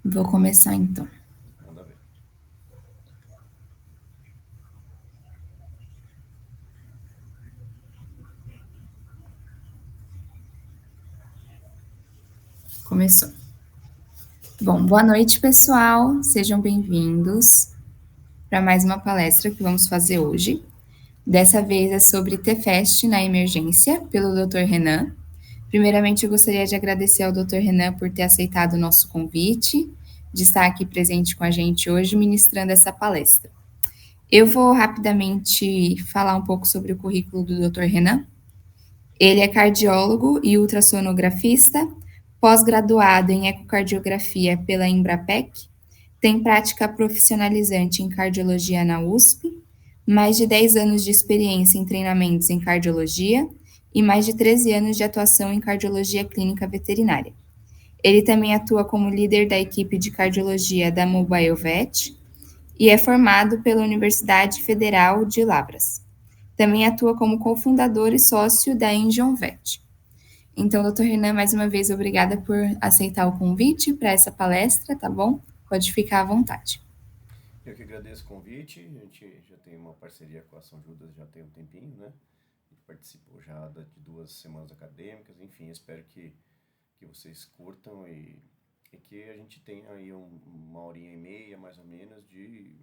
Vou começar então. Manda ver. Começou. Bom, boa noite, pessoal. Sejam bem-vindos para mais uma palestra que vamos fazer hoje. Dessa vez é sobre TFEST na emergência, pelo Dr. Renan. Primeiramente, eu gostaria de agradecer ao Dr. Renan por ter aceitado o nosso convite, de estar aqui presente com a gente hoje, ministrando essa palestra. Eu vou rapidamente falar um pouco sobre o currículo do Dr. Renan. Ele é cardiólogo e ultrassonografista, pós-graduado em ecocardiografia pela Embrapec, tem prática profissionalizante em cardiologia na USP, mais de 10 anos de experiência em treinamentos em cardiologia e mais de 13 anos de atuação em cardiologia clínica veterinária. Ele também atua como líder da equipe de cardiologia da Mobile Vet e é formado pela Universidade Federal de Lavras. Também atua como cofundador e sócio da Engine Vet. Então, doutor Renan, mais uma vez, obrigada por aceitar o convite para essa palestra, tá bom? Pode ficar à vontade. Eu que agradeço o convite. A gente já tem uma parceria com a São Judas já tem um tempinho, né? A gente participou já de 2 semanas acadêmicas. Enfim, espero que vocês curtam e que a gente tenha aí uma horinha e meia, mais ou menos, de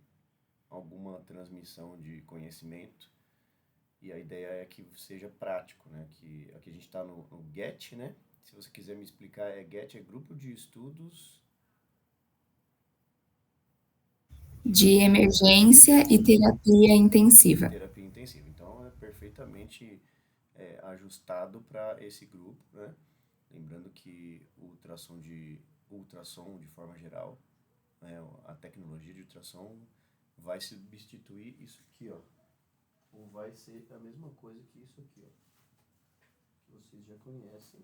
alguma transmissão de conhecimento. E a ideia é que seja prático, né? Que aqui a gente está no GET, né? Se você quiser me explicar, GET é Grupo de Estudos De emergência e terapia e intensiva. terapia intensiva. Então, é perfeitamente ajustado para esse grupo, né? Lembrando que o ultrassom de forma geral, né, a tecnologia de ultrassom vai substituir isso aqui, ó. Ou vai ser a mesma coisa que isso aqui, ó. Que vocês já conhecem.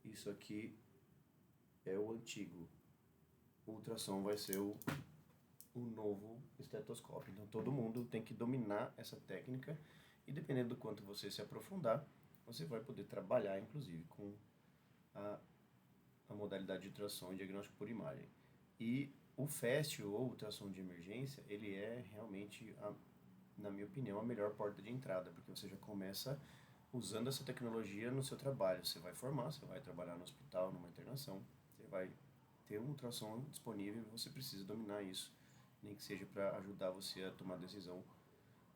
Isso aqui é o antigo. O ultrassom vai ser o novo estetoscópio. Então todo mundo tem que dominar essa técnica e dependendo do quanto você se aprofundar, você vai poder trabalhar inclusive com a, a modalidade de ultrassom e diagnóstico por imagem. E o FAST, ou ultrassom de emergência, ele é realmente, na minha opinião, a melhor porta de entrada, porque você já começa usando essa tecnologia no seu trabalho. Você vai formar, você vai trabalhar no hospital, numa internação, você vai ter um ultrassom disponível e você precisa dominar isso, nem que seja para ajudar você a tomar decisão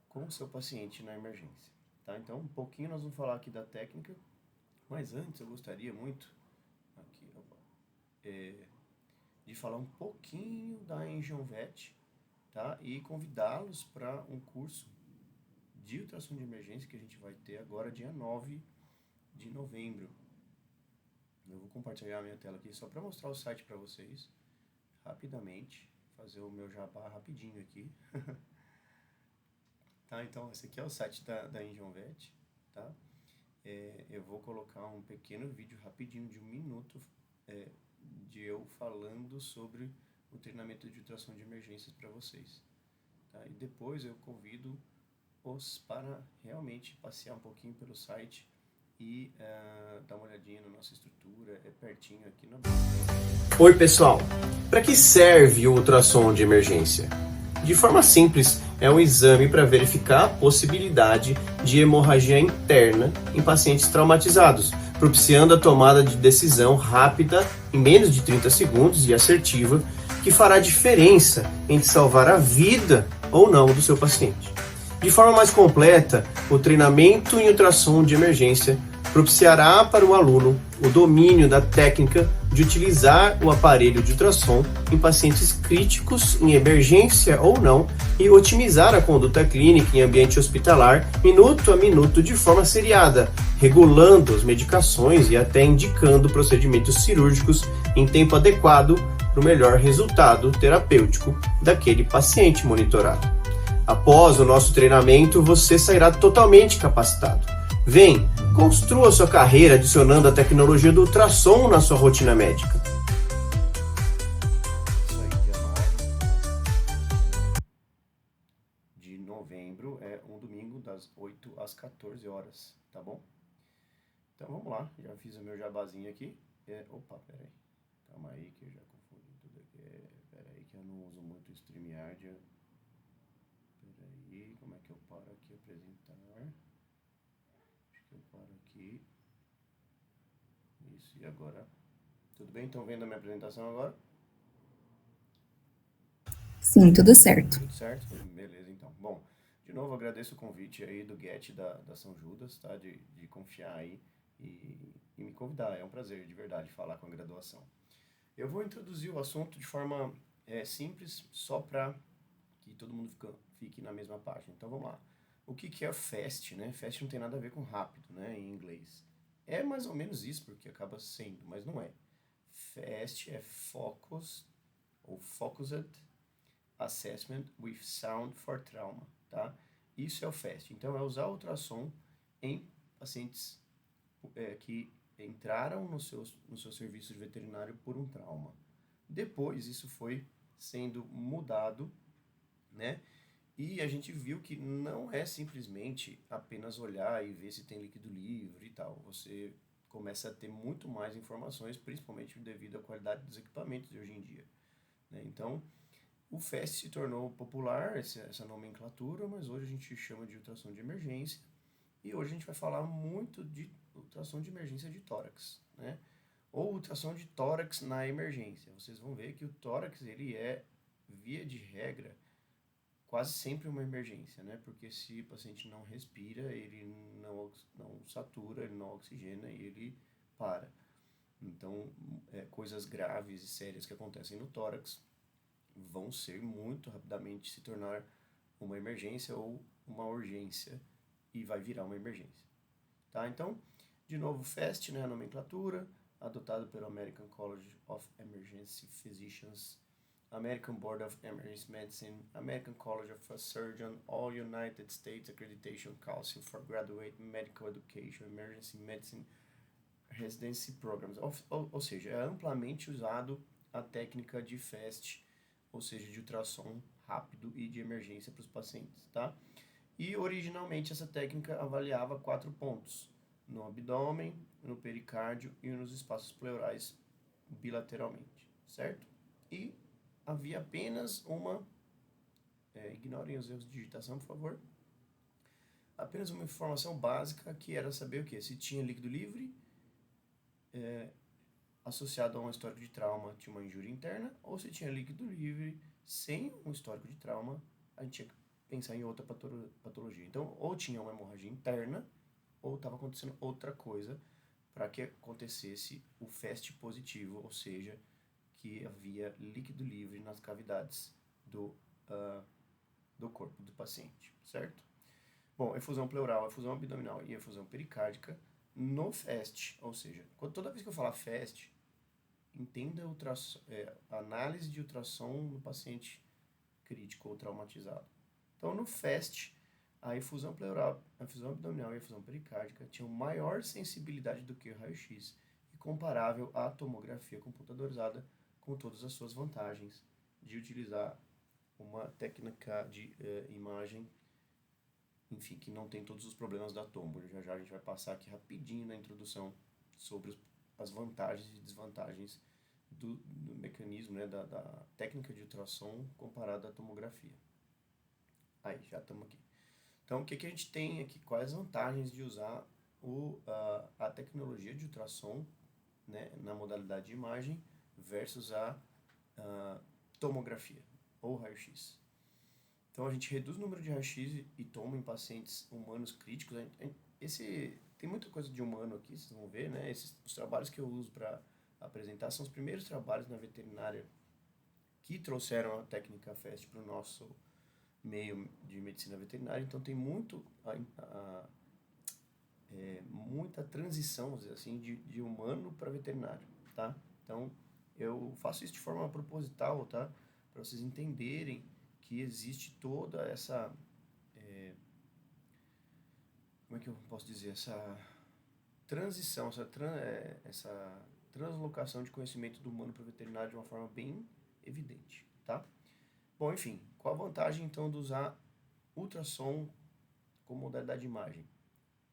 com o seu paciente na emergência. Tá? Então, um pouquinho nós vamos falar aqui da técnica, mas antes eu gostaria muito aqui, opa, de falar um pouquinho da Engine Vet, tá? E convidá-los para um curso de ultrassom de emergência que a gente vai ter agora, dia 9 de novembro. Eu vou compartilhar a minha tela aqui só para mostrar o site para vocês, rapidamente, fazer o meu jabá rapidinho aqui. Tá, então esse aqui é o site da Engine Vet, tá? Eu vou colocar um pequeno vídeo rapidinho de 1 minuto de eu falando sobre o treinamento de ultrassom de emergências para vocês. Tá? E depois eu convido-os para realmente passear um pouquinho pelo site e dar uma olhadinha na nossa estrutura, é pertinho aqui na Bolsa. Oi pessoal, para que serve o ultrassom de emergência? De forma simples, é um exame para verificar a possibilidade de hemorragia interna em pacientes traumatizados, propiciando a tomada de decisão rápida, em menos de 30 segundos e assertiva, que fará diferença entre salvar a vida ou não do seu paciente. De forma mais completa, o treinamento em ultrassom de emergência propiciará para o aluno o domínio da técnica de utilizar o aparelho de ultrassom em pacientes críticos em emergência ou não e otimizar a conduta clínica em ambiente hospitalar minuto a minuto de forma seriada, regulando as medicações e até indicando procedimentos cirúrgicos em tempo adequado para o melhor resultado terapêutico daquele paciente monitorado. Após o nosso treinamento, você sairá totalmente capacitado. Vem, construa sua carreira adicionando a tecnologia do ultrassom na sua rotina médica. Isso aí, dia 9 de novembro, é um domingo das 8 às 14 horas, tá bom? Então vamos lá, já fiz o meu jabazinho aqui. Opa, peraí, calma pericardia. Peraí, como é que eu paro aqui apresentar? Acho que eu paro aqui. Isso, e agora? Tudo bem? Estão vendo a minha apresentação agora? Sim, tudo certo. Tudo certo? Beleza, então. Bom, de novo agradeço o convite aí do Get da São Judas, tá? De confiar aí e me convidar. É um prazer, de verdade, falar com a graduação. Eu vou introduzir o assunto de forma simples, só para que todo mundo fique na mesma página. Então vamos lá. O que é FAST, né? FAST não tem nada a ver com rápido, né? Em inglês. É mais ou menos isso, porque acaba sendo, mas não é. FAST é Focus ou Focused Assessment with Sound for Trauma, tá? Isso é o FAST. Então é usar ultrassom em pacientes que entraram no seu serviço de veterinário por um trauma. Depois isso foi sendo mudado, né? E a gente viu que não é simplesmente apenas olhar e ver se tem líquido livre e tal. Você começa a ter muito mais informações, principalmente devido à qualidade dos equipamentos de hoje em dia, né? Então, o FAST se tornou popular, essa nomenclatura, mas hoje a gente chama de ultrassom de emergência. E hoje a gente vai falar muito de ultrassom de emergência de tórax, né? Ou ultrassom de tórax na emergência. Vocês vão ver que o tórax, ele é, via de regra, quase sempre uma emergência, né? Porque se o paciente não respira, ele não satura, ele não oxigena e ele para. Então, coisas graves e sérias que acontecem no tórax vão ser muito rapidamente se tornar uma emergência ou uma urgência e vai virar uma emergência, tá? Então, de novo, FAST, né, a nomenclatura, adotado pelo American College of Emergency Physicians, American Board of Emergency Medicine, American College of Surgeons, All United States Accreditation Council for Graduate Medical Education, Emergency Medicine Residency Programs, ou seja, é amplamente usado a técnica de FAST, ou seja, de ultrassom rápido e de emergência para os pacientes, tá? E originalmente essa técnica avaliava 4 pontos: no abdômen, no pericárdio e nos espaços pleurais bilateralmente, certo? E havia apenas uma, ignorem os erros de digitação, por favor, apenas uma informação básica que era saber o que? Se tinha líquido livre, associado a um histórico de trauma, tinha uma injúria interna, ou se tinha líquido livre sem um histórico de trauma, a gente tinha que pensar em outra patologia. Então, ou tinha uma hemorragia interna, ou estava acontecendo outra coisa para que acontecesse o FAST positivo, ou seja, que havia líquido livre nas cavidades do corpo do paciente, certo? Bom, efusão pleural, efusão abdominal e efusão pericárdica no FAST, ou seja, toda vez que eu falar FAST, entenda análise de ultrassom no paciente crítico ou traumatizado. Então, no FAST, a efusão pleural, a efusão abdominal e a efusão pericárdica tinham maior sensibilidade do que o raio-x e comparável à tomografia computadorizada, com todas as suas vantagens de utilizar uma técnica de imagem, enfim, que não tem todos os problemas da tomo. Já a gente vai passar aqui rapidinho na introdução sobre as vantagens e desvantagens do mecanismo, né, da técnica de ultrassom comparada à tomografia. Aí, já estamos aqui. Então, o que a gente tem aqui? Quais as vantagens de usar a tecnologia de ultrassom, né, na modalidade de imagem versus a tomografia ou raio-x? Então, a gente reduz o número de raio-x e toma em pacientes humanos críticos. Tem muita coisa de humano aqui, vocês vão ver, né? Os trabalhos que eu uso para apresentar são os primeiros trabalhos na veterinária que trouxeram a técnica FAST para o nosso meio de medicina veterinária. Então, tem muita transição, vamos dizer assim, de humano para veterinário, tá? Então, eu faço isso de forma proposital, tá? Para vocês entenderem que existe toda essa, como é que eu posso dizer, essa transição, essa translocação de conhecimento do humano para o veterinário de uma forma bem evidente, tá? Bom, enfim, qual a vantagem então de usar ultrassom como modalidade de imagem?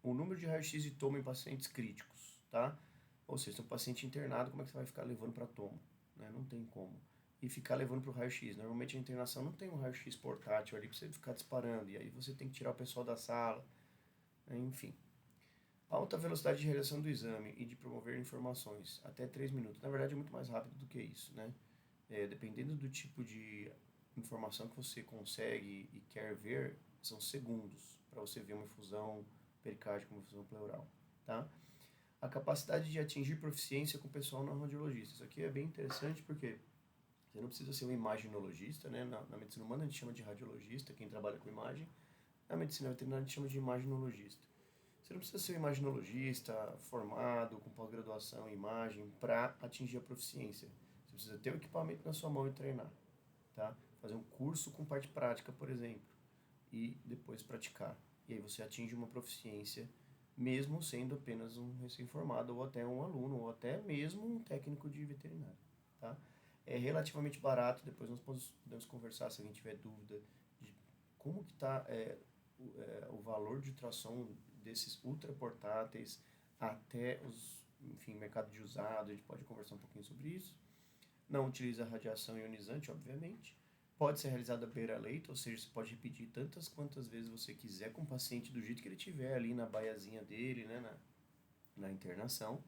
O número de raio-x de tomo em pacientes críticos, tá? Ou seja, se um paciente internado, como é que você vai ficar levando para tomo? Né? Não tem como. e ficar levando para o raio-x. Normalmente a internação não tem um raio-x portátil ali para você ficar disparando, e aí você tem que tirar o pessoal da sala, enfim. Alta velocidade de realização do exame e de promover informações, até 3 minutos. Na verdade é muito mais rápido do que isso, né? Dependendo do tipo de informação que você consegue e quer ver, são segundos para você ver uma infusão pericárdica, uma infusão pleural, tá? A capacidade de atingir proficiência com o pessoal não radiologista. Isso aqui é bem interessante porque você não precisa ser um imaginologista, né? Na medicina humana a gente chama de radiologista, quem trabalha com imagem. Na medicina veterinária a gente chama de imaginologista. Você não precisa ser um imaginologista formado, com pós-graduação em imagem, para atingir a proficiência. Você precisa ter o equipamento na sua mão e treinar, tá? Fazer um curso com parte prática, por exemplo, e depois praticar. E aí você atinge uma proficiência, mesmo sendo apenas um recém-formado, ou até um aluno, ou até mesmo um técnico de veterinário, tá? É relativamente barato, depois nós podemos conversar se alguém tiver dúvida de como que está o valor de ultrassom desses ultra portáteis até enfim, mercado de usado, a gente pode conversar um pouquinho sobre isso. Não utiliza radiação ionizante, obviamente. Pode ser realizado à beira-leito, ou seja, você pode repetir tantas quantas vezes você quiser com o paciente do jeito que ele tiver ali na baiazinha dele, né, na internação.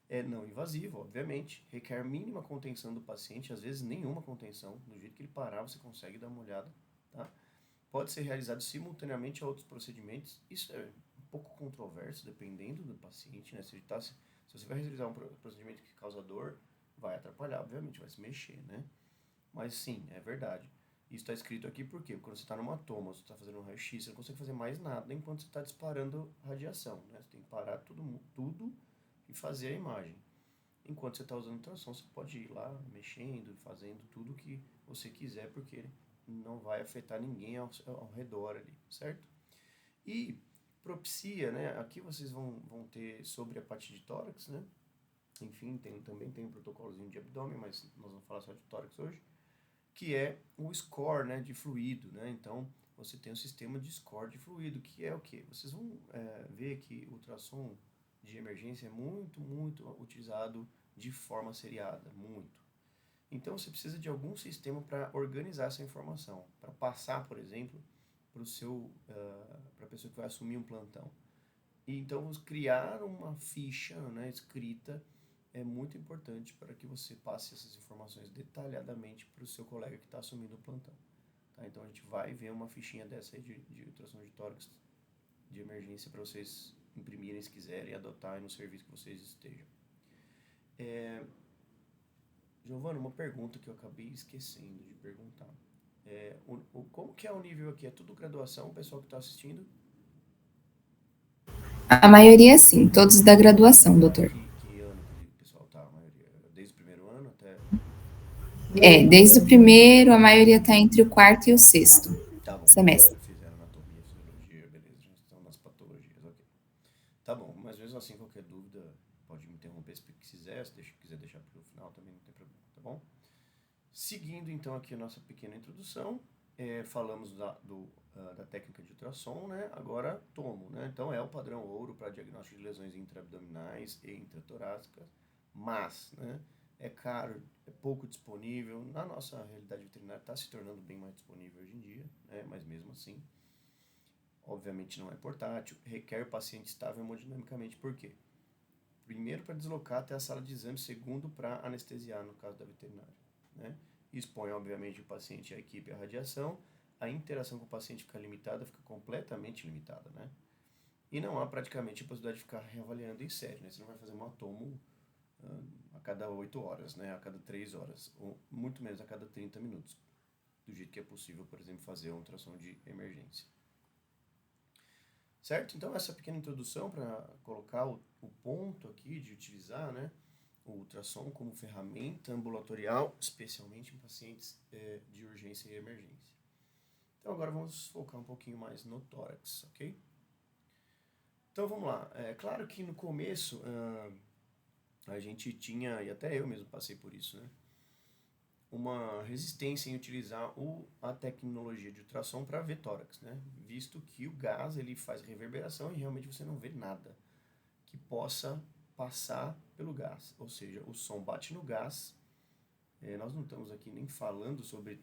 É não invasivo, obviamente. Requer mínima contenção do paciente, às vezes nenhuma contenção. Do jeito que ele parar, você consegue dar uma olhada, tá? Pode ser realizado simultaneamente a outros procedimentos. Isso é um pouco controverso, dependendo do paciente, né? Se você vai realizar um procedimento que causa dor, vai atrapalhar, obviamente, vai se mexer, né? Mas sim, é verdade. Isso está escrito aqui porque quando você está numa toma, você está fazendo um raio-x, você não consegue fazer mais nada enquanto você está disparando radiação, né? Você tem que parar tudo e fazer a imagem. Enquanto você está usando ultrassom, você pode ir lá mexendo, fazendo tudo o que você quiser, porque não vai afetar ninguém ao redor ali, certo? E propsia, né? Aqui vocês vão ter sobre a parte de tórax, né? Enfim, também tem um protocolozinho de abdômen, mas nós vamos falar só de tórax hoje, que é o score, né, de fluido, né? Então, você tem um sistema de score de fluido, que é o quê? Vocês vão ver que o ultrassom de emergência é muito utilizado de forma seriada, muito. Então, você precisa de algum sistema para organizar essa informação, para passar, por exemplo, para a pessoa que vai assumir um plantão. E então, criar uma ficha, né, escrita é muito importante para que você passe essas informações detalhadamente para o seu colega que está assumindo o plantão. Tá? Então, a gente vai ver uma fichinha dessa aí de ultrassom de tórax de emergência para vocês imprimirem se quiserem e adotarem no serviço que vocês estejam. Giovana, uma pergunta que eu acabei esquecendo de perguntar. Como que é o nível aqui? É tudo graduação, o pessoal que está assistindo? A maioria, sim, todos da graduação, doutor. Que ano que o pessoal tá? A maioria? Desde o primeiro ano até... Desde o primeiro, a maioria está entre o quarto e o sexto Tá bom, semestre. fizeram anatomia, fisiologia, beleza, já estão nas patologias, ok. Tá bom, mas mesmo assim, qualquer dúvida, pode me interromper se quiser, se quiser deixar para o final também não tem problema, tá bom? Seguindo então aqui a nossa pequena introdução, falamos da técnica de ultrassom, né? Agora tomo, né? Então é o padrão ouro para diagnóstico de lesões intraabdominais e intratorácicas, mas, né? É caro, é pouco disponível. Na nossa realidade veterinária está se tornando bem mais disponível hoje em dia, né? Mas mesmo assim, obviamente não é portátil, requer o paciente estável hemodinamicamente. Por quê? Primeiro, para deslocar até a sala de exame, segundo, para anestesiar, no caso da veterinária, né? Expõe, obviamente, o paciente, a equipe à radiação, a interação com o paciente fica limitada, fica completamente limitada, né? E não há praticamente a possibilidade de ficar reavaliando em série, né? Você não vai fazer uma tomo a cada 8 horas, né? A cada 3 horas, ou muito menos a cada 30 minutos, do jeito que é possível, por exemplo, fazer uma ultrassom de emergência. Certo? Então, essa pequena introdução para colocar o ponto aqui de utilizar, né, o ultrassom como ferramenta ambulatorial, especialmente em pacientes de urgência e emergência. Então, agora vamos focar um pouquinho mais no tórax, ok? Então, vamos lá. É claro que no começo a gente tinha, e até eu mesmo passei por isso, né, uma resistência em utilizar a tecnologia de ultrassom para ver tórax, né? Visto que o gás ele faz reverberação e realmente você não vê nada que possa passar pelo gás. Ou seja, o som bate no gás Nós não estamos aqui nem falando sobre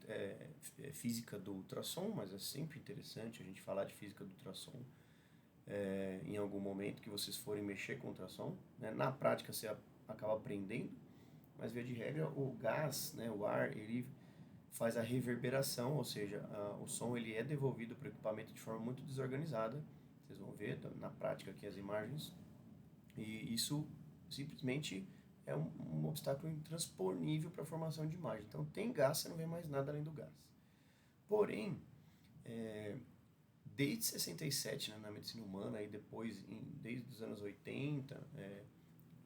física do ultrassom, mas é sempre interessante a gente falar de física do ultrassom em algum momento que vocês forem mexer com ultrassom. Né? Na prática você acaba aprendendo, mas via de regra o gás, né, o ar, ele faz a reverberação, ou seja, o som ele é devolvido para o equipamento de forma muito desorganizada. Vocês vão ver na prática aqui as imagens. E isso simplesmente é um obstáculo intransponível para a formação de imagem. Então tem gás, você não vê mais nada além do gás. Porém, desde 67, né, na medicina humana, e depois, desde os anos 80,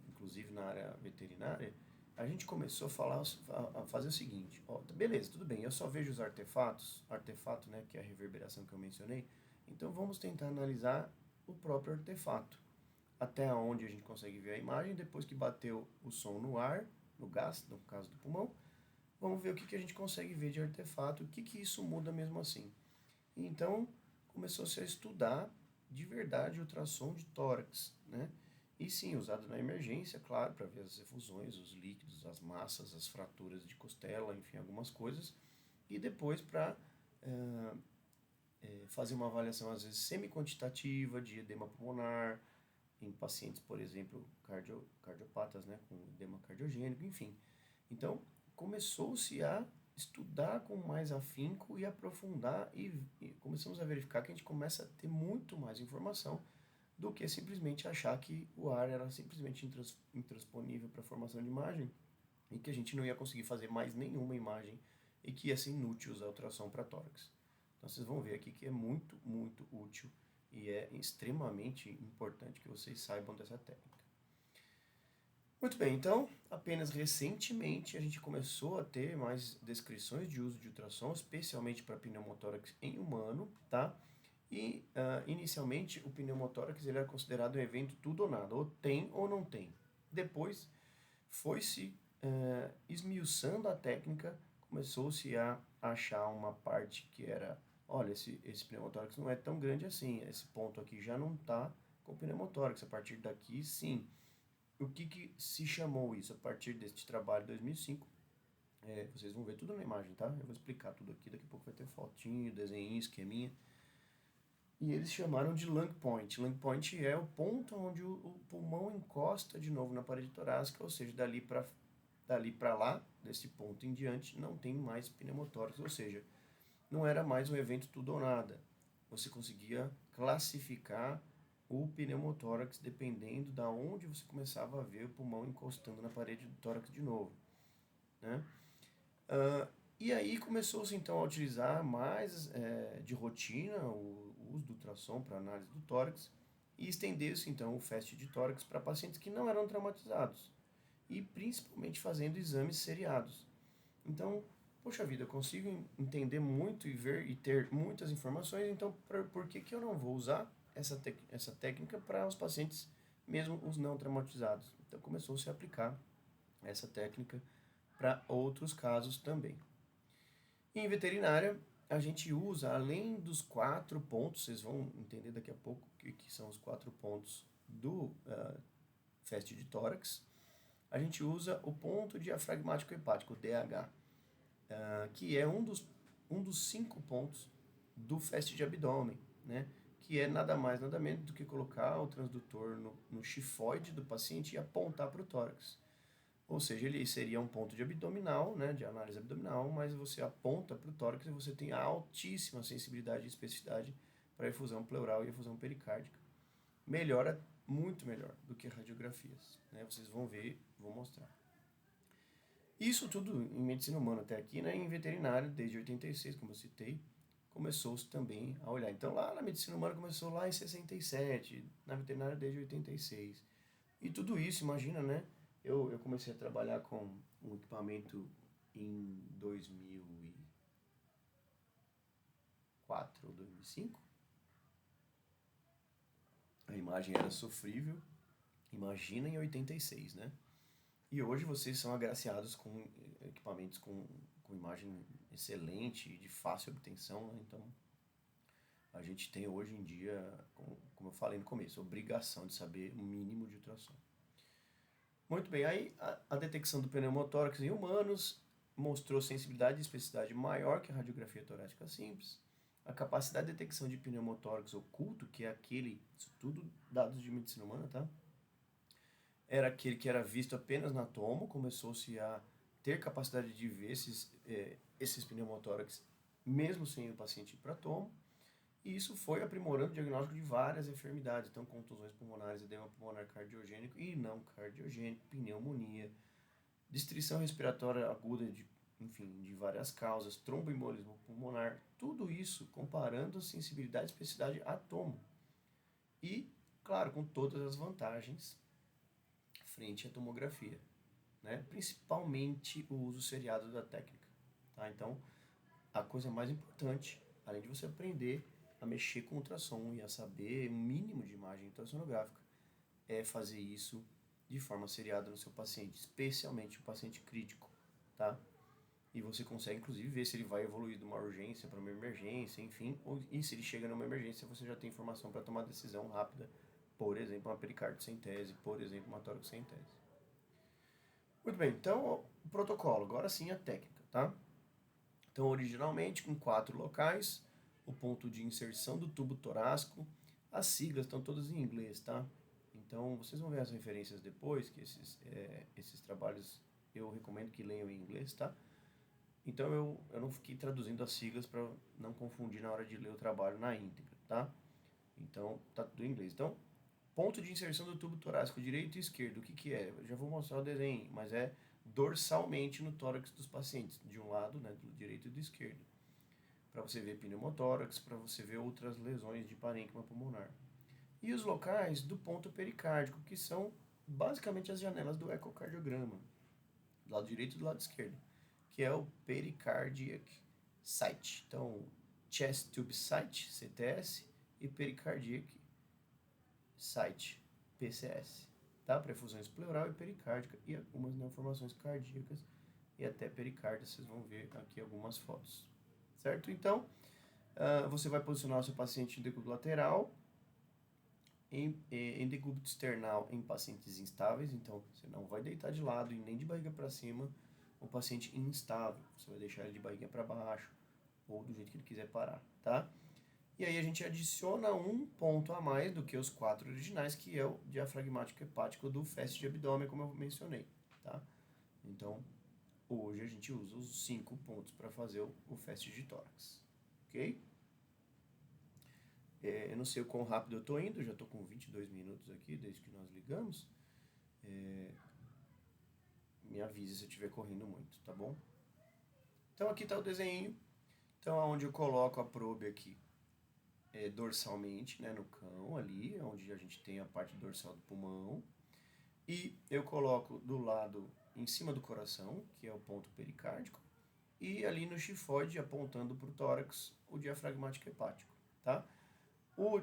inclusive na área veterinária, a gente começou a fazer o seguinte, ó, beleza, tudo bem, eu só vejo os artefato, né, que é a reverberação que eu mencionei, então vamos tentar analisar o próprio artefato, até onde a gente consegue ver a imagem, depois que bateu o som no ar, no gás, no caso do pulmão, vamos ver o que a gente consegue ver de artefato, o que isso muda mesmo assim. Então, começou-se a estudar de verdade o ultrassom de tórax, né? E sim, usado na emergência, claro, para ver as efusões, os líquidos, as massas, as fraturas de costela, enfim, algumas coisas. E depois para fazer uma avaliação, às vezes, semi-quantitativa de edema pulmonar, em pacientes, por exemplo, cardiopatas, né, com edema cardiogênico, enfim. Então, começou-se a estudar com mais afinco e aprofundar e começamos a verificar que a gente começa a ter muito mais informação do que simplesmente achar que o ar era simplesmente intransponível para a formação de imagem e que a gente não ia conseguir fazer mais nenhuma imagem e que ia ser inútil usar a ultrassom para tórax. Então vocês vão ver aqui que é muito, muito útil e é extremamente importante que vocês saibam dessa técnica. Muito bem, então, apenas recentemente a gente começou a ter mais descrições de uso de ultrassom, especialmente para pneumotórax em humano, tá? E, inicialmente, o pneumotórax ele era considerado um evento tudo ou nada, ou tem ou não tem. Depois, foi-se esmiuçando a técnica, começou-se a achar uma parte que era, olha, esse pneumotórax não é tão grande assim, esse ponto aqui já não está com pneumotórax, a partir daqui, sim. O que se chamou isso? A partir deste trabalho de 2005, vocês vão ver tudo na imagem, tá? Eu vou explicar tudo aqui, daqui a pouco vai ter fotinho, desenho, esqueminha. E eles chamaram de lung point. Lung point é o ponto onde o pulmão encosta de novo na parede torácica, ou seja, dali para lá, desse ponto em diante, não tem mais pneumotórax, ou seja, não era mais um evento tudo ou nada. Você conseguia classificar o pneumotórax dependendo da onde você começava a ver o pulmão encostando na parede do tórax de novo, né? E aí começou-se então a utilizar mais de rotina o uso do ultrassom para análise do tórax e estendeu-se então o FAST de tórax para pacientes que não eram traumatizados e principalmente fazendo exames seriados. Então, poxa vida, eu consigo entender muito e ver e ter muitas informações, então por que eu não vou usar essa técnica para os pacientes, mesmo os não traumatizados? Então começou-se a aplicar essa técnica para outros casos também. Em veterinária, a gente usa, além dos 4 pontos, vocês vão entender daqui a pouco que são os 4 pontos do FAST de tórax, a gente usa o ponto diafragmático hepático, o DH, que é um dos 5 pontos do FAST de abdômen, né? Que é nada mais, nada menos do que colocar o transdutor no chifoide do paciente e apontar para o tórax. Ou seja, ele seria um ponto de abdominal, né, de análise abdominal, mas você aponta para o tórax e você tem a altíssima sensibilidade e especificidade para a efusão pleural e efusão pericárdica. Melhora muito melhor do que radiografias, né? Vocês vão ver, vou mostrar. Isso tudo em medicina humana até aqui, né? Em veterinária, desde 86, como eu citei, começou-se também a olhar. Então, lá na medicina humana começou lá em 67, na veterinária desde 86. E tudo isso, imagina, né? Eu comecei a trabalhar com um equipamento em 2004 ou 2005. A imagem era sofrível. Imagina em 86, né? E hoje vocês são agraciados com equipamentos com imagem excelente, de fácil obtenção, né? Então, a gente tem hoje em dia, como eu falei no começo, obrigação de saber o mínimo de ultrassom. Muito bem, aí a detecção do pneumotórax em humanos, mostrou sensibilidade e especificidade maior que a radiografia torácica simples. A capacidade de detecção de pneumotórax oculto, que é aquele, isso tudo dados de medicina humana, tá? Era aquele que era visto apenas na tomo, começou-se a ter capacidade de ver esses pneumotórax mesmo sem o paciente ir para tomo, e isso foi aprimorando o diagnóstico de várias enfermidades, então contusões pulmonares, edema pulmonar cardiogênico e não cardiogênico, pneumonia, distrição respiratória aguda de várias causas, tromboembolismo pulmonar, tudo isso comparando a sensibilidade e especificidade a tomo. E, claro, com todas as vantagens frente à tomografia, né? Principalmente o uso seriado da técnica. Tá? Então, a coisa mais importante, além de você aprender a mexer com ultrassom e a saber o mínimo de imagem ultrassonográfica, é fazer isso de forma seriada no seu paciente, especialmente o paciente crítico, tá? E você consegue, inclusive, ver se ele vai evoluir de uma urgência para uma emergência, enfim, e se ele chega numa emergência, você já tem informação para tomar decisão rápida, por exemplo, uma pericardocentese, por exemplo, uma toracocentese. Muito bem, então, o protocolo, agora sim a técnica, tá? Então, originalmente, com 4 locais, o ponto de inserção do tubo torácico, as siglas estão todas em inglês, tá? Então, vocês vão ver as referências depois, que esses trabalhos eu recomendo que leiam em inglês, tá? Então, eu não fiquei traduzindo as siglas para não confundir na hora de ler o trabalho na íntegra, tá? Então, tá tudo em inglês. Então, ponto de inserção do tubo torácico direito e esquerdo, o que que é? Eu já vou mostrar o desenho, mas é dorsalmente no tórax dos pacientes, de um lado, né, do direito e do esquerdo, para você ver pneumotórax, para você ver outras lesões de parênquima pulmonar. E os locais do ponto pericárdico, que são basicamente as janelas do ecocardiograma, do lado direito e do lado esquerdo, que é o pericardiac site. Então, chest tube site, CTS, e pericardiac site, PCS. Tá? Perfusões pleural e pericárdica e algumas neoformações cardíacas e até pericárdia, vocês vão ver aqui algumas fotos. Certo? Então, você vai posicionar o seu paciente em decúbito lateral, em decúbito external em pacientes instáveis, então você não vai deitar de lado e nem de barriga para cima um paciente instável, você vai deixar ele de barriga para baixo ou do jeito que ele quiser parar, tá? E aí a gente adiciona um ponto a mais do que os 4 originais, que é o diafragmático hepático do FAST de abdômen, como eu mencionei, tá? Então, hoje a gente usa os 5 pontos para fazer o FAST de tórax, ok? Eu não sei o quão rápido eu estou indo, já estou com 22 minutos aqui, desde que nós ligamos. Me avise se eu estiver correndo muito, tá bom? Então aqui está o desenho. Então, onde eu coloco a probe aqui, dorsalmente, né, no cão ali, onde a gente tem a parte dorsal do pulmão. E eu coloco do lado em cima do coração, que é o ponto pericárdico, e ali no chifoide, apontando para o tórax, o diafragmático hepático, tá? O